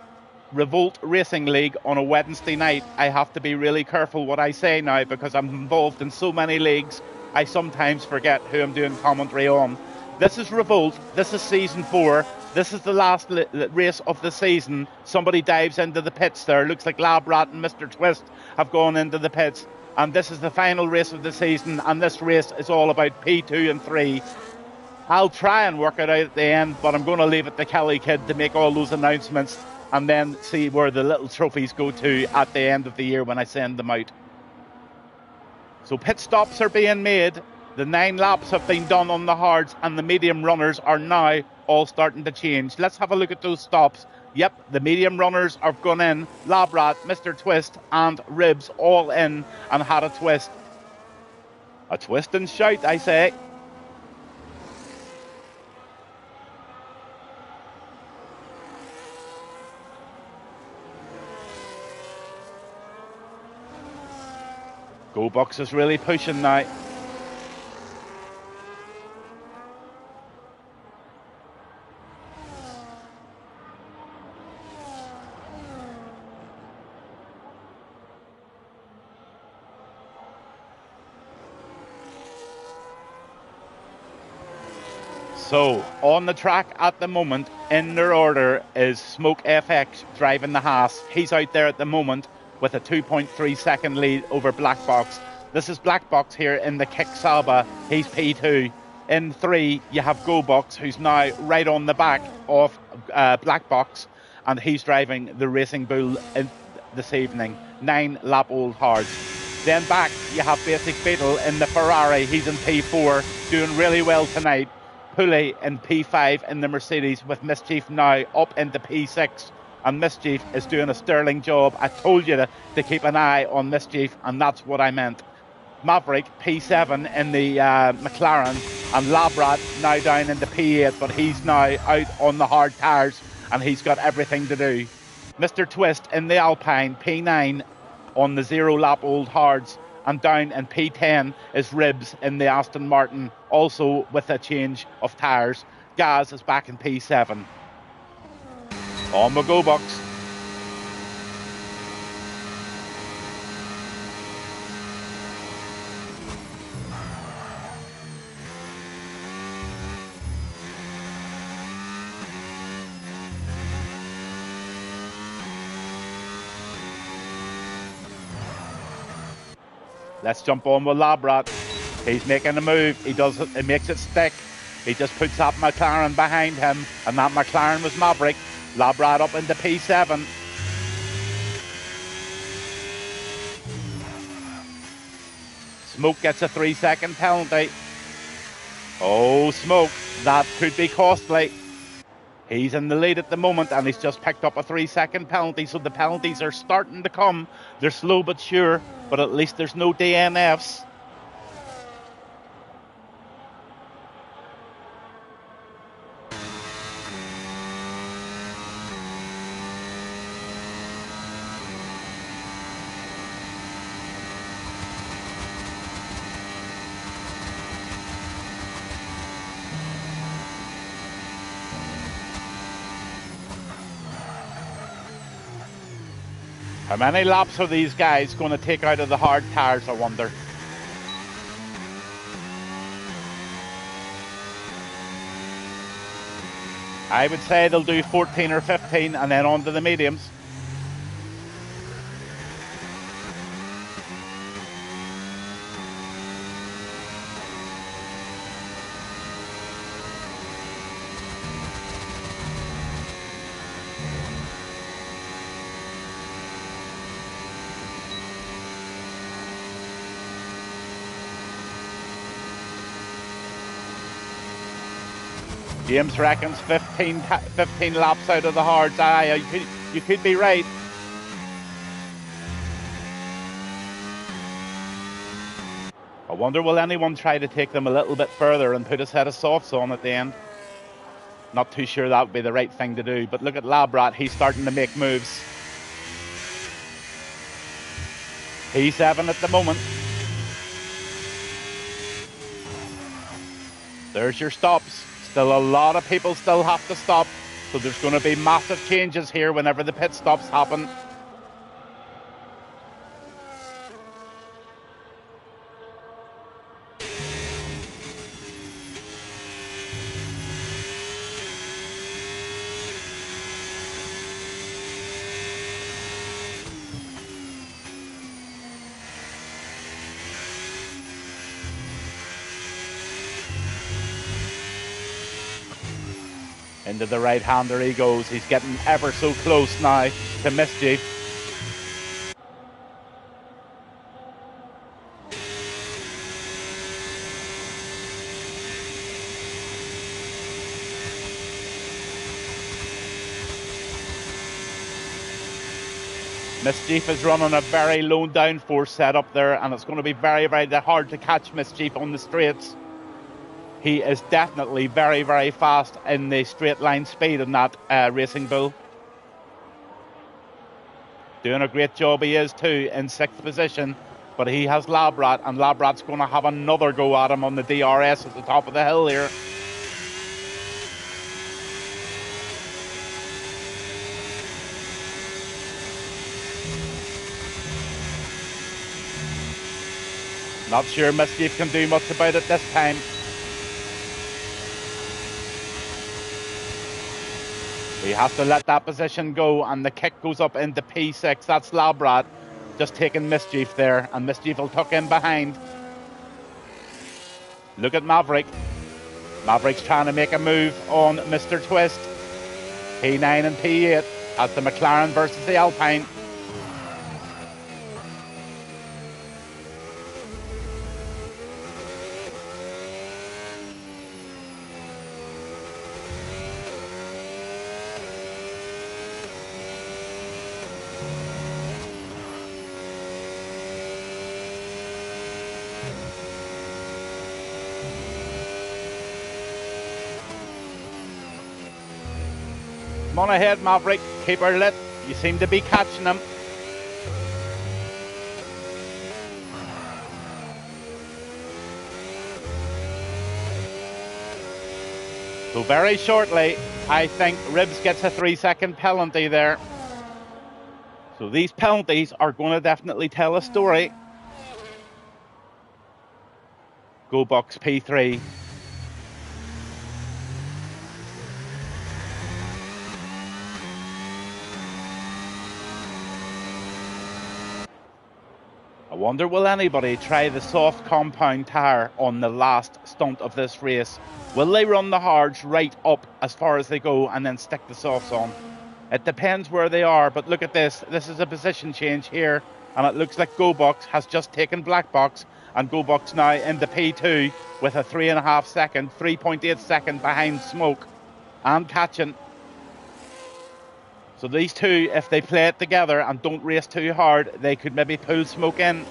E: Revolt Racing League on a Wednesday night. I have to be really careful what I say now because I'm involved in so many leagues. I sometimes forget who I'm doing commentary on. This is Revolt. This is season 4. This is the last race of the season. Somebody dives into the pits there. Looks like Labrat and Mr. Twist have gone into the pits. And this is the final race of the season. And this race is all about P2 and 3. I'll try and work it out at the end, but I'm going to leave it to Kelly Kidd to make all those announcements and then see where the little trophies go to at the end of the year when I send them out. So pit stops are being made. The 9 laps have been done on the hards, and the medium runners are now all starting to change. Let's have a look at those stops. Yep, the medium runners have gone in. Labrat, Mr. Twist and Ribs all in and had a twist. A twist and shout, I say. Go Box is really pushing now. So, on the track at the moment, in their order, is Smoke FX driving the Haas. He's out there at the moment with a 2.3 second lead over Black Box. This is Black Box here in the Kick Saba. He's P2. In 3, you have Go Box, who's now right on the back of Black Box. and he's driving the Racing Bull this evening. 9-lap Old Hards. Then back, you have Basic Beetle in the Ferrari. He's in P4, doing really well tonight. Pulley in P5 in the Mercedes, with Mischief now up into P6. And Mischief is doing a sterling job. I told you to keep an eye on Mischief, and that's what I meant. Maverick, P7 in the McLaren, and Labrat now down into P8, but he's now out on the hard tyres, and he's got everything to do. Mr. Twist in the Alpine, P9 on the 0-lap Old Hards, and down in P10 is Ribs in the Aston Martin, also with a change of tyres. Gaz is back in P7. On the go box. Let's jump on with Labrat. He's making a move. He makes it stick. He just puts that McLaren behind him, and that McLaren was Maverick. Labrat up into P7. Smoke gets a 3-second penalty. Oh, Smoke, that could be costly. He's in the lead at the moment, and he's just picked up a 3-second penalty, so the penalties are starting to come. They're slow but sure, but at least there's no DNFs. How many laps are these guys going to take out of the hard tyres, I wonder? I would say they'll do 14 or 15 and then on to the mediums. James reckons 15 laps out of the hards. Aye, you could be right. I wonder, will anyone try to take them a little bit further and put a set of softs on at the end? Not too sure that would be the right thing to do, but look at Labrat, he's starting to make moves. P7 at the moment. There's your stops. Still a lot of people still have to stop, so there's going to be massive changes here whenever the pit stops happen. Into the right-hander he goes. He's getting ever so close now to Mischief. Mischief is running a very low downforce setup there, and it's going to be very, very hard to catch Mischief on the straights. He is definitely very, very fast in the straight line speed in that Racing Bull. Doing a great job he is too, in 6th position. But he has Labrat, and Labrat's going to have another go at him on the DRS at the top of the hill here. Not sure Mischief can do much about it this time. He has to let that position go, and the kick goes up into P6. That's Labrat just taking Mischief there, and Mischief will tuck in behind. Look at Maverick. Maverick's trying to make a move on Mr. Twist. P9 and P8. as the McLaren versus the Alpine. Come on ahead, Maverick. Keep her lit. You seem to be catching them. So very shortly, I think Ribs gets a 3-second penalty there. So these penalties are going to definitely tell a story. Go box P3. I wonder, will anybody try the soft compound tyre on the last stunt of this race? Will they run the hards right up as far as they go and then stick the softs on? It depends where they are, but look at this. This is a position change here, and it looks like Go Box has just taken Black Box, and Go Box now into P2 with a 3.5 second, 3.8 second behind Smoke and catching. So these two, if they play it together and don't race too hard, they could maybe pull Smoke in.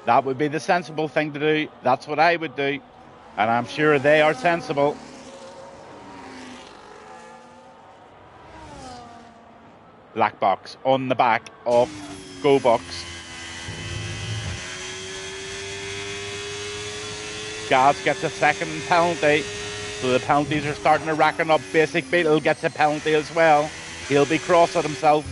E: That would be the sensible thing to do. That's what I would do. And I'm sure they are sensible. Black Box on the back of Go Box. Gaz gets a second penalty. So the penalties are starting to rack up. Basic Beetle gets a penalty as well. He'll be cross at himself.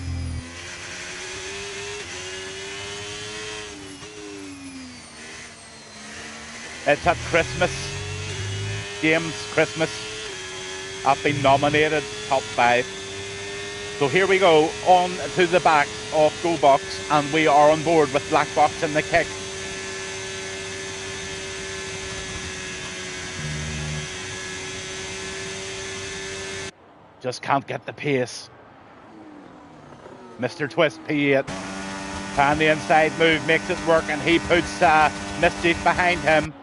E: It's at Christmas. James Christmas. I've been nominated top 5. So here we go on to the back of Go Box, and we are on board with Black Box in the kick. Just can't get the pace. Mr. Twist, P8. And the inside move makes it work, and he puts Mischief behind him.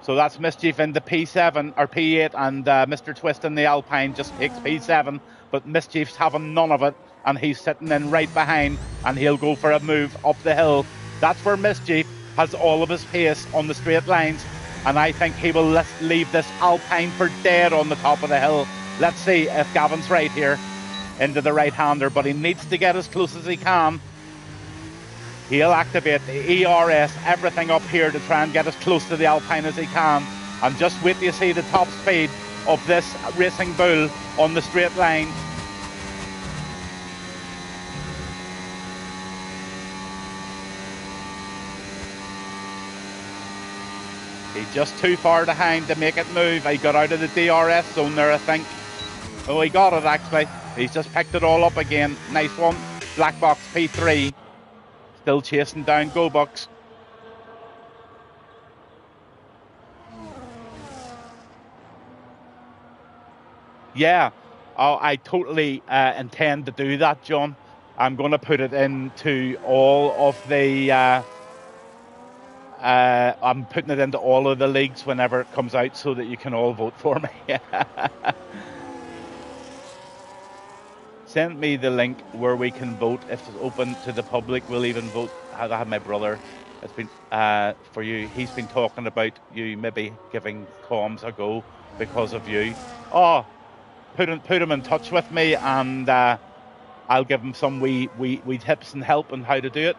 E: So that's Mischief into P7 or P8, and Mr. Twist in the Alpine just takes P7. But Mischief's having none of it, and he's sitting in right behind, and he'll go for a move up the hill. That's where Mischief has all of his pace on the straight lines, and I think he will leave this Alpine for dead on the top of the hill. Let's see if Gavin's right here into the right-hander, but he needs to get as close as he can. He'll activate the ERS, everything up here to try and get as close to the Alpine as he can. And just wait till you see the top speed of this Racing Bull on the straight line. He's just too far behind to make it move. He got out of the DRS zone there, I think. Oh, he got it actually. He's just picked it all up again. Nice one. Black Box P3. Still chasing down Go Box. Yeah, I totally intend to do that, John. I'm going to put it into all of the... I'm putting it into all of the leagues whenever it comes out so that you can all vote for me. Send me the link where we can vote. If it's open to the public, we'll even vote. I have my brother. It's been for you. He's been talking about you maybe giving comms a go because of you. Oh, put him in touch with me, and I'll give him some wee tips and help on how to do it.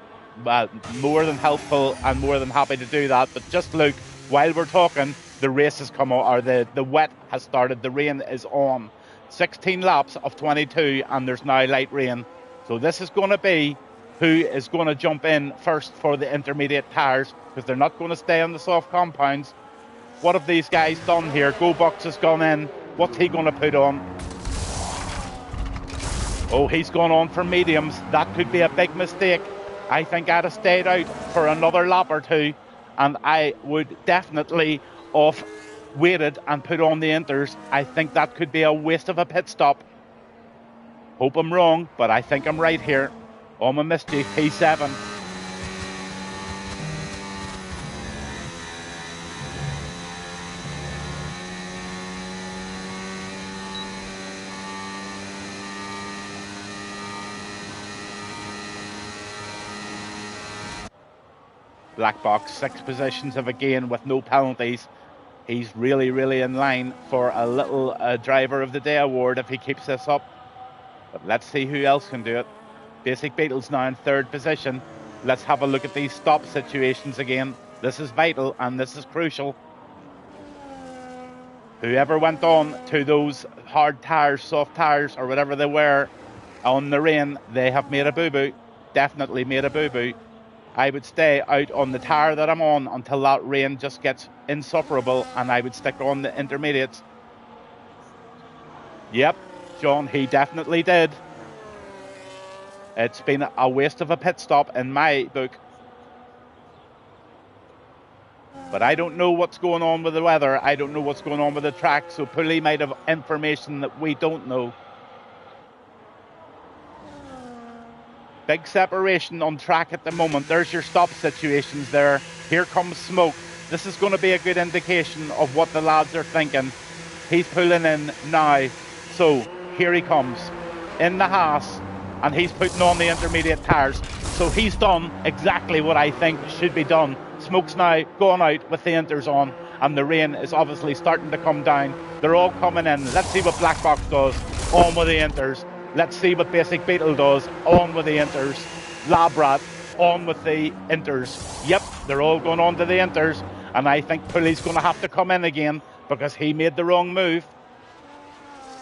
E: More than helpful and more than happy to do that. But just look, while we're talking, the race has come on, or the wet has started. The rain is on. 16 laps of 22, and there's now light rain. So this is going to be who is going to jump in first for the intermediate tyres, because they're not going to stay on the soft compounds. What have these guys done here? Go Box has gone in. What's he going to put on? Oh, he's gone on for mediums. That could be a big mistake. I think I'd have stayed out for another lap or two, and I would definitely have waited and put on the inters. I think that could be a waste of a pit stop. Hope I'm wrong, but I think I'm right here. On my mischief, P7. Black Box, 6 positions of a gain with no penalties. He's really, really in line for a little Driver of the Day award if he keeps this up. But let's see who else can do it. Basic Beetle's now in 3rd position. Let's have a look at these stop situations again. This is vital and this is crucial. Whoever went on to those hard tyres, soft tyres, or whatever they were on the rain, they have made a boo-boo. Definitely made a boo-boo. I would stay out on the tyre that I'm on until that rain just gets insufferable, and I would stick on the intermediates. Yep, John, he definitely did. It's been a waste of a pit stop in my book. But I don't know what's going on with the weather. I don't know what's going on with the track, so Pulley might have information that we don't know. Big separation on track at the moment. There's your stop situations there. Here comes smoke. This is going to be a good indication of what the lads are thinking. He's pulling in now. So here he comes in the Haas, and he's putting on the intermediate tyres. So he's done exactly what I think should be done. Smoke's now going out with the inters on, and the rain is obviously starting to come down. They're all coming in. Let's see what Black Box does. On with the inters. Let's see what Basic Beetle does. On with the inters. Labrat, on with the inters. Yep, they're all going on to the inters. And I think Pulley's going to have to come in again because he made the wrong move.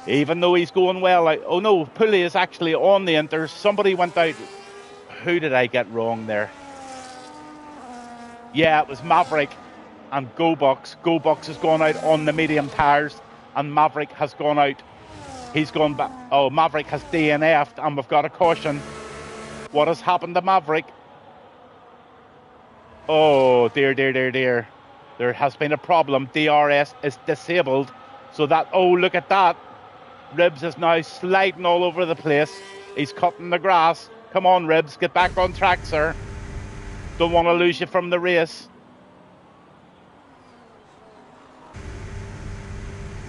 E: Even though he's going well. Oh no, Pulley is actually on the inters. Somebody went out. Who did I get wrong there? Yeah, it was Maverick and GoBox. GoBox has gone out on the medium tyres and Maverick has gone out. He's gone back. Oh, Maverick has DNF'd and we've got a caution. What has happened to Maverick? Oh, dear, dear, dear, dear. There has been a problem. DRS is disabled. So that, oh, look at that. Ribs is now sliding all over the place. He's cutting the grass. Come on, Ribs, get back on track, sir. Don't want to lose you from the race.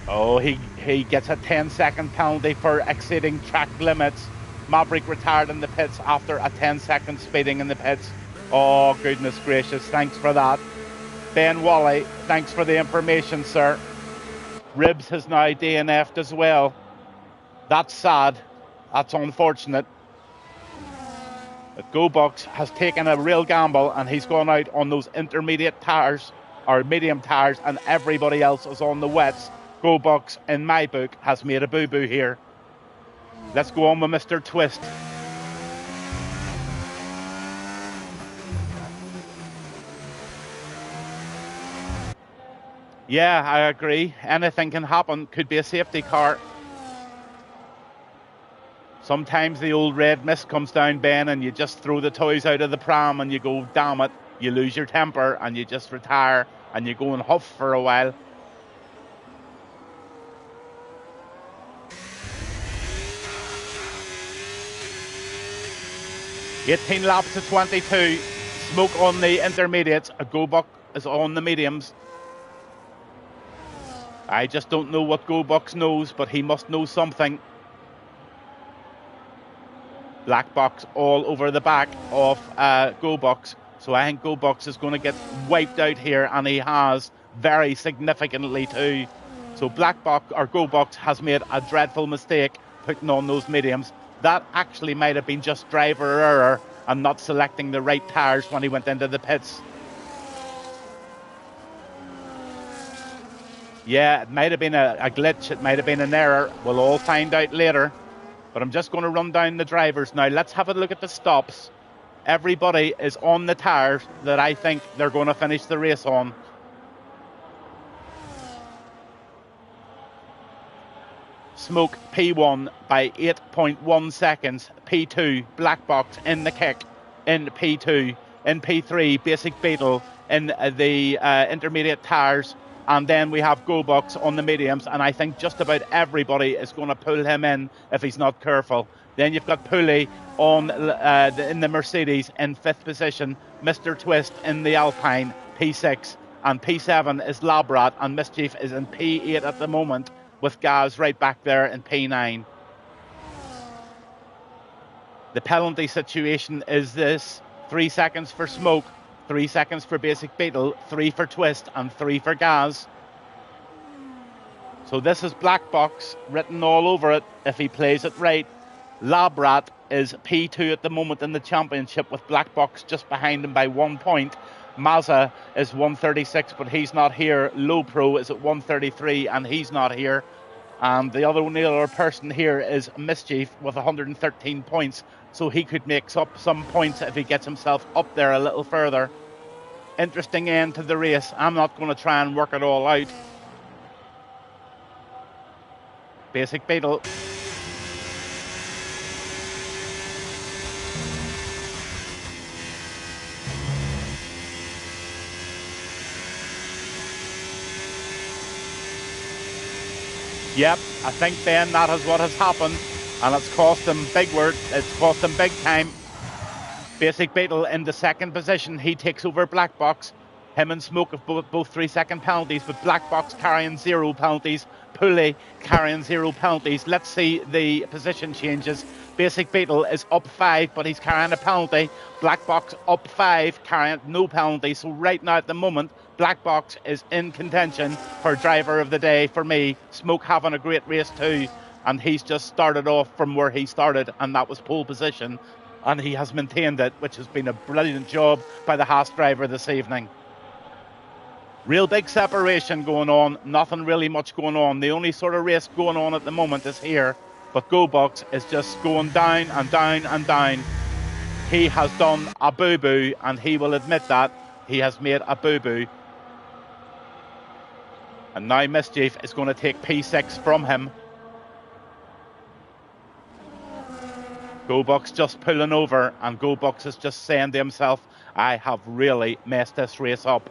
E: Oh, he gets a 10-second penalty for exceeding track limits. Maverick retired in the pits after a 10-second speeding in the pits. Oh, goodness gracious, thanks for that. Ben Wally, thanks for the information, sir. Ribs has now DNF'd as well. That's sad. That's unfortunate. But GoBox has taken a real gamble and he's gone out on those intermediate tyres, or medium tyres, and everybody else is on the wets. GoBox, in my book, has made a boo-boo here. Let's go on with Mr. Twist. Yeah, I agree. Anything can happen. Could be a safety car. Sometimes the old red mist comes down, Ben, and you just throw the toys out of the pram and you go, damn it. You lose your temper and you just retire and you go and huff for a while. $18 laps to 22. Smoke on the intermediates. A GoBox is on the mediums. I just don't know what GoBox knows, but he must know something. Black Box all over the back of GoBox. So I think GoBox is going to get wiped out here, and he has very significantly too. So Black Box or GoBox has made a dreadful mistake putting on those mediums. That actually might have been just driver error and not selecting the right tyres when he went into the pits. Yeah, it might have been a glitch. It might have been an error. We'll all find out later. But I'm just going to run down the drivers now. Let's have a look at the stops. Everybody is on the tyres that I think they're going to finish the race on. Smoke P1 by 8.1 seconds. P2, Black Box in the kick in P2. In P3, Basic Beetle in the intermediate tyres. And then we have GoBox on the mediums, and I think just about everybody is going to pull him in if he's not careful. Then you've got Pooley on in the Mercedes in 5th position, Mr. Twist in the Alpine, P6, and P7 is Labrat, and Mischief is in P8 at the moment, with Gaz right back there in P9. The penalty situation is this: 3 seconds for Smoke, 3 seconds for Basic Beetle, 3 for Twist, and 3 for Gaz. So this is Black Box written all over it if he plays it right. Labrat is P2 at the moment in the championship, with Black Box just behind him by 1 point. Mazza is 136, but he's not here. Low Pro is at 133, and he's not here. And the only other person here is Mischief with 113 points, so he could make up some points if he gets himself up there a little further. Interesting end to the race. I'm not going to try and work it all out. Basic Beetle. Yep, I think then that is what has happened, and it's cost him big word. It's cost him big time. Basic Beetle in the 2nd position. He takes over Black Box. Him and Smoke have both 3-second penalties, but Black Box carrying 0 penalties. Pooley carrying 0 penalties. Let's see the position changes. Basic Beetle is up 5, but he's carrying a penalty. Black Box up 5, carrying no penalty. So right now at the moment, Black Box is in contention for driver of the day for me. Smoke having a great race too, and he's just started off from where he started, and that was pole position, and he has maintained it, which has been a brilliant job by the Haas driver this evening. Real big separation going on, nothing really much going on. The only sort of race going on at the moment is here, but GoBox is just going down and down and down. He has done a boo-boo, and he will admit that. He has made a boo-boo. And now Mischief is going to take P6 from him. GoBox just pulling over, and GoBox is just saying to himself, I have really messed this race up.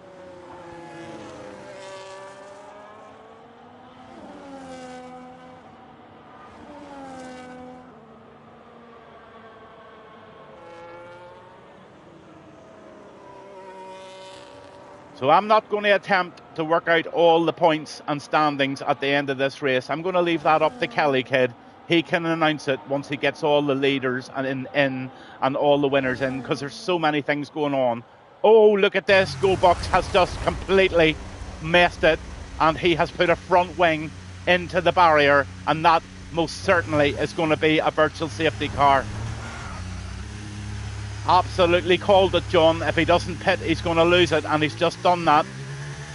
E: So I'm not going to attempt to work out all the points and standings at the end of this race. I'm going to leave that up to Kelly Kid. He can announce it once he gets all the leaders in and all the winners in, because there's so many things going on. Oh, look at this. GoBox has just completely messed it, and he has put a front wing into the barrier, and that most certainly is going to be a virtual safety car. Absolutely called it, John. If he doesn't pit, he's going to lose it, and he's just done that.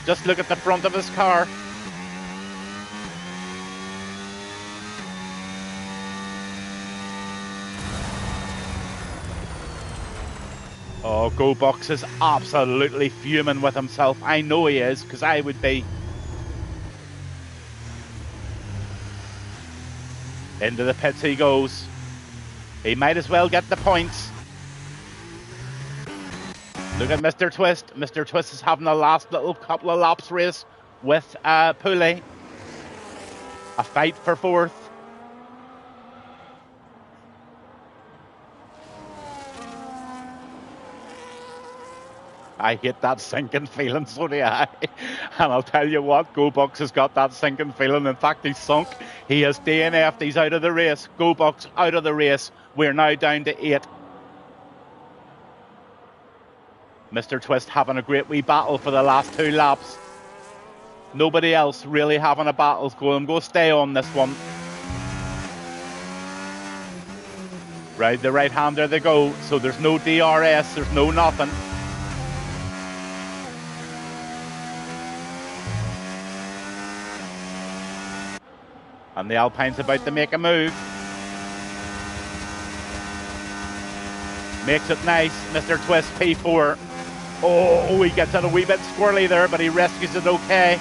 E: Just look at the front of his car. Oh, GoBox is absolutely fuming with himself. I know he is, because I would be. Into the pits he goes. He might as well get the points. Look at Mr. Twist. Mr. Twist is having the last little couple of laps race with Pooley. A fight for 4th. I hate that sinking feeling, so do I. And I'll tell you what, GoBox has got that sinking feeling. In fact, he's sunk. He has DNF'd. He's out of the race. GoBox out of the race. We're now down to 8. Mr. Twist having a great wee battle for the last 2 laps. Nobody else really having a battle. I'm going to stay on this one. Right, the right hander they go. So there's no DRS, there's no nothing. And the Alpine's about to make a move. Makes it nice, Mr. Twist, P4. Oh, he gets it a wee bit squirrely there, but he rescues it okay.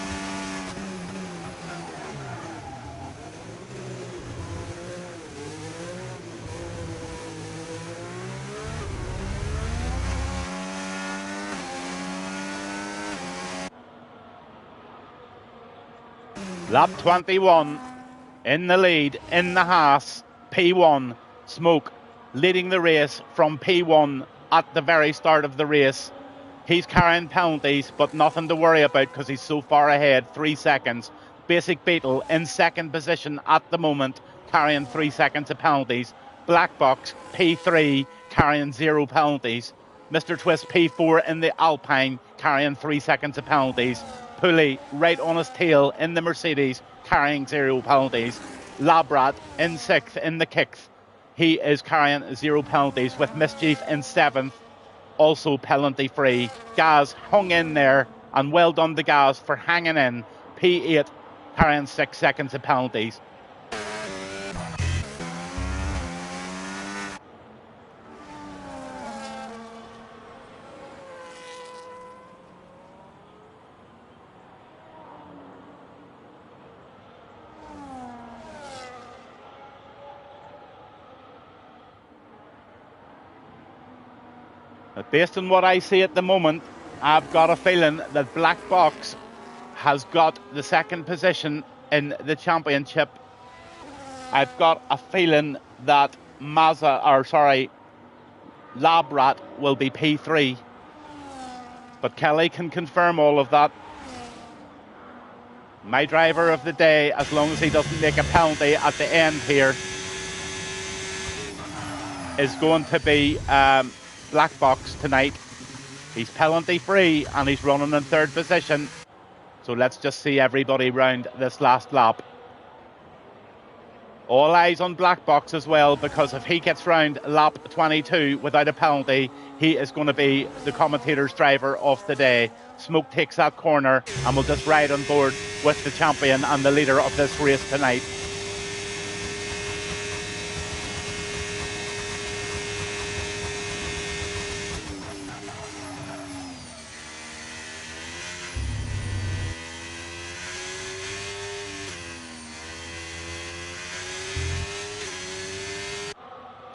E: Lap 21 in the lead in the Haas. P1 Smoke leading the race from P1 at the very start of the race. He's carrying penalties, but nothing to worry about because he's so far ahead, 3 seconds. Basic Beetle in second position at the moment, carrying 3 seconds of penalties. Black Box P3 carrying 0 penalties. Mr. Twist P4 in the Alpine carrying 3 seconds of penalties. Pulley right on his tail in the Mercedes carrying 0 penalties. Labrat in 6th in the Kicks. He is carrying 0 penalties with Mischief in 7th. Also penalty free. Gaz hung in there, and well done to Gaz for hanging in. P8 carrying 6 seconds of penalties. Based on what I see at the moment, I've got a feeling that Black Box has got the second position in the championship. I've got a feeling that Labrat will be P3. But Kelly can confirm all of that. My driver of the day, as long as he doesn't make a penalty at the end here, is going to be Black Box tonight. He's penalty free and he's running in 3rd position. So let's just see everybody round this last lap. All eyes on Black Box as well, because if he gets round lap 22 without a penalty, he is going to be the commentator's driver of the day. Smoke takes that corner and will just ride on board with the champion and the leader of this race tonight.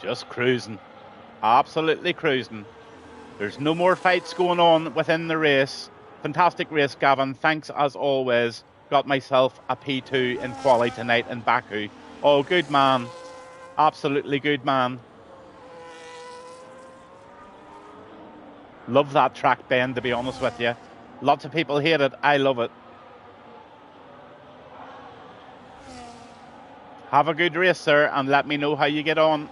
E: Just cruising. Absolutely cruising. There's no more fights going on within the race. Fantastic race, Gavin. Thanks as always. Got myself a P2 in quali tonight in Baku. Oh, good man. Absolutely good man. Love that track, Ben, to be honest with you. Lots of people hate it. I love it. Have a good race, sir, and let me know how you get on.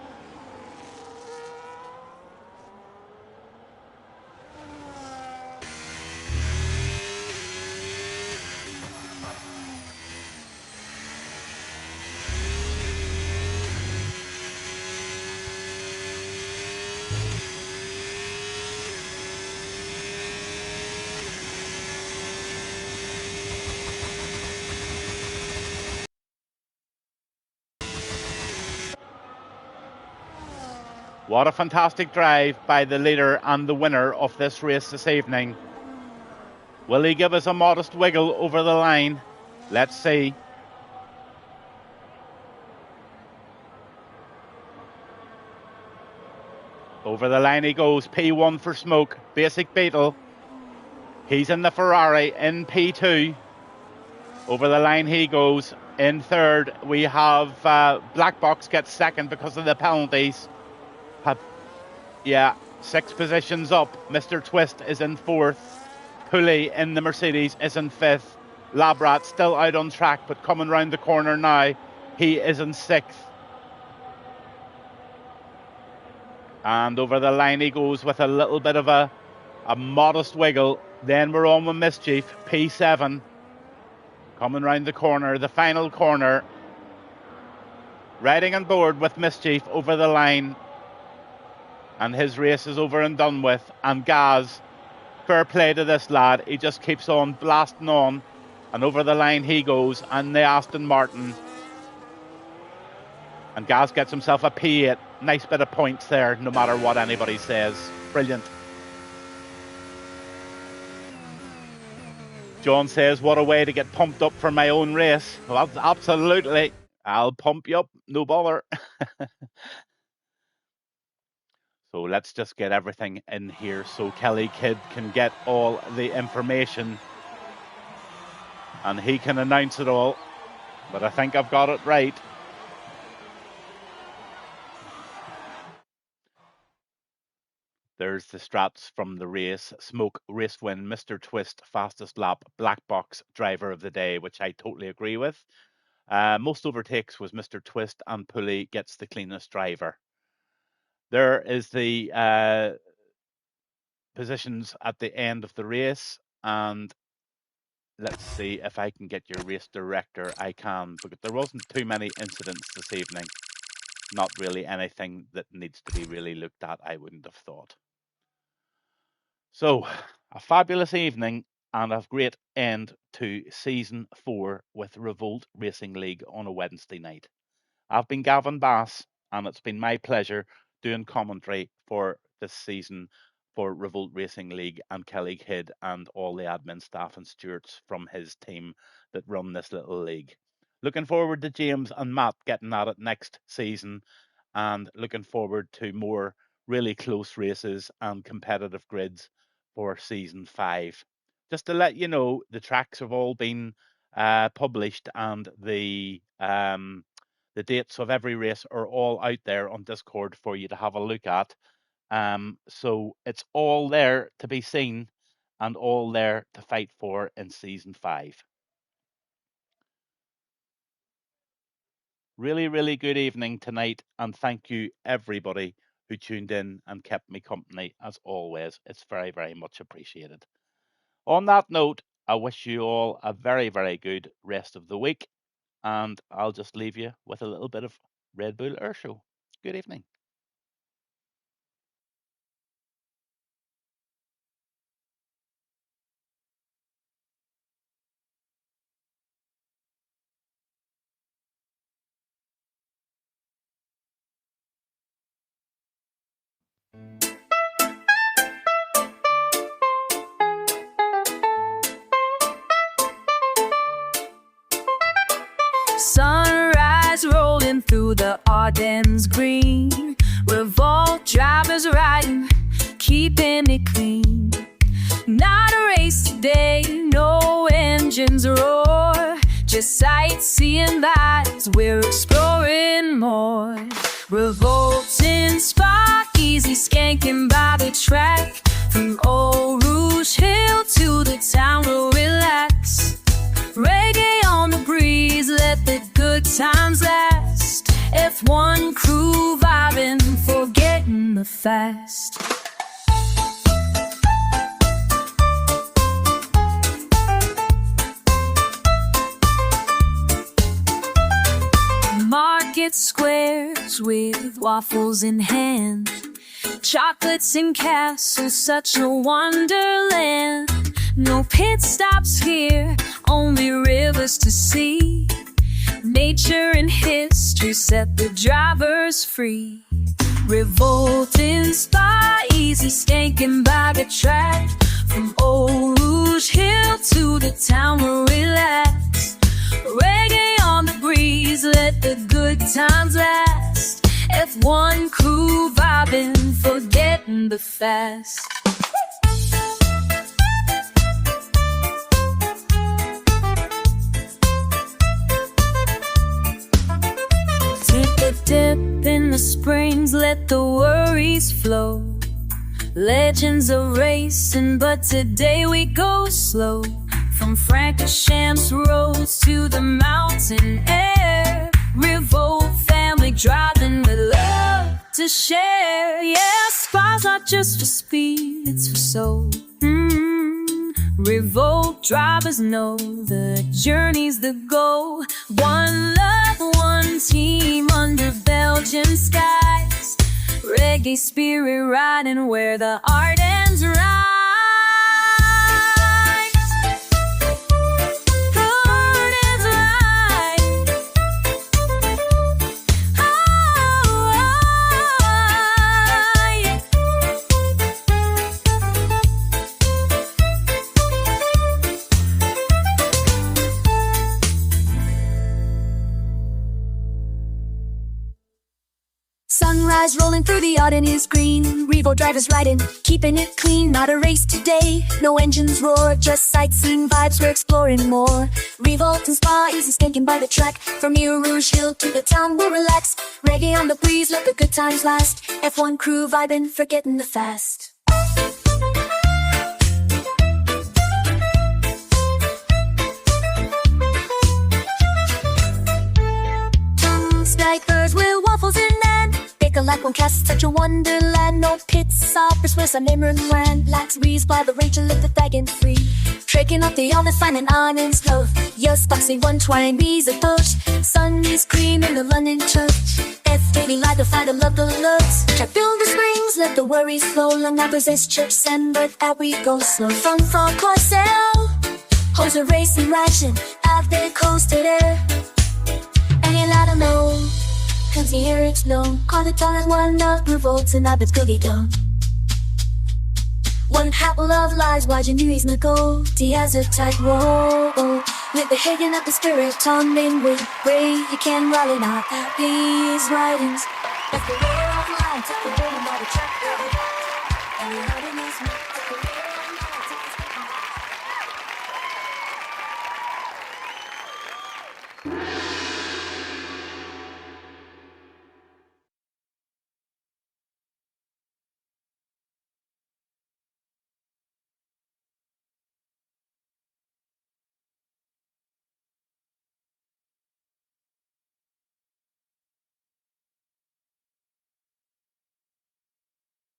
E: What a fantastic drive by the leader and the winner of this race this evening. Will he give us a modest wiggle over the line? Let's see. Over the line he goes. P1 for Smoke. Basic Beetle. He's in the Ferrari in P2. Over the line he goes. In 3rd, we have Black Box gets 2nd because of the penalties. 6 positions up. Mr. Twist is in 4th. Pulley in the Mercedes is in 5th. Labrat still out on track, but coming round the corner now. He is in 6th. And over the line he goes with a little bit of a modest wiggle. Then we're on with Mischief, P7. Coming round the corner, the final corner. Riding on board with Mischief over the line. And his race is over and done with. And Gaz, fair play to this lad. He just keeps on blasting on. And over the line he goes. And the Aston Martin. And Gaz gets himself a P8. Nice bit of points there, no matter what anybody says. Brilliant. John says, what a way to get pumped up for my own race. Well, absolutely. I'll pump you up, no bother. So let's just get everything in here so Kelly Kidd can get all the information. and he can announce it all, but I think I've got it right. There's the strats from the race. Smoke, race win, Mr. Twist, fastest lap, black box, driver of the day, which I totally agree with. Most overtakes was Mr. Twist, and Pulley gets the cleanest driver. There is the positions at the end of the race, and let's see if I can get your race director. I can, because there wasn't too many incidents this evening. Not really anything that needs to be really looked at, I wouldn't have thought. So, a fabulous evening and a great end to Season 4 with Revolt Racing League on a Wednesday night. I've been Gavin Bass, and it's been my pleasure doing commentary for this season for Revolt Racing League and Kelly Kidd and all the admin staff and stewards from his team that run this little league. Looking forward to James and Matt getting at it next season, and looking forward to more really close races and competitive grids for Season 5. Just to let you know, the tracks have all been published, and the dates of every race are all out there on Discord for you to have a look at. So it's all there to be seen and all there to fight for in Season 5. Really, really good evening tonight, and thank you everybody who tuned in and kept me company as always. It's very, very much appreciated. On that note, I wish you all a very, very good rest of the week, and I'll just leave you with a little bit of Red Bull Air Show. Good evening.
B: Sunrise rolling through the Ardennes green. Revolt drivers riding, keeping it clean. Not a race today, no engines roar. Just sightseeing vibes, we're exploring more. Revolting spot, easy skanking by the track. From Old Rouge Hill to the town, we'll relax. Reggae on the breeze, let the good times last. F1 crew vibing, forgetting the fast. Market squares with waffles in hand, chocolates and castles, such a wonderland. No pit stops here, only rivers to see. Nature and history set the drivers free. Revolting spot, easy skanking by the track. From Old Rouge Hill to the town, we'll relax. Reggae on the breeze, let the good times last. F1 crew vibing, forgetting the fast. Take a dip in the springs, let the worries flow. Legends of racing, but today we go slow. From Francorchamps roads to the mountain air. Revolt family driving with love to share. Yeah, Spa's not just for speed, it's for soul. Revolt drivers know the journey's the goal. One love, one team under Belgian skies. Reggae spirit riding where the Ardennes rise. Ardennes rise. Yeah.
C: skies rolling through the autumn is green. Revolt drivers riding, keeping it clean. Not a race today, no engines roar. Just sightseeing vibes, we're exploring more. Revolt and Spa, easy skanking by the track. From Eau Rouge Hill to the town, we'll relax. Reggae on the breeze, let the good times last. F1 crew vibing, forgetting the fast. Spikers with waffles in hand. Bake a like one cast, such a wonderland. No pits, supper, Swiss, and Immerland. Blacks breeze by the Rachel, lift the vegan free. Trekking up the olive, fine and onions love. Yes, boxing one twine, bees a touch. Sun is cream in the London church. F-baby, like the fight, I love the looks. Check build the springs, let the worries flow. Long hours is church send, but out we go slow. From Corsair, hoes are racing, ration. Out there, coasted air. And you let 'em know, cause you hear it's low. Call the tallest one of revolts and I've been cookie dough. One apple of lies, why'd you knew he's not go? Diaz a tight roll. With the hanging up the spirit on main way. You can rally not happy his writings. That's the way of life, take the way about the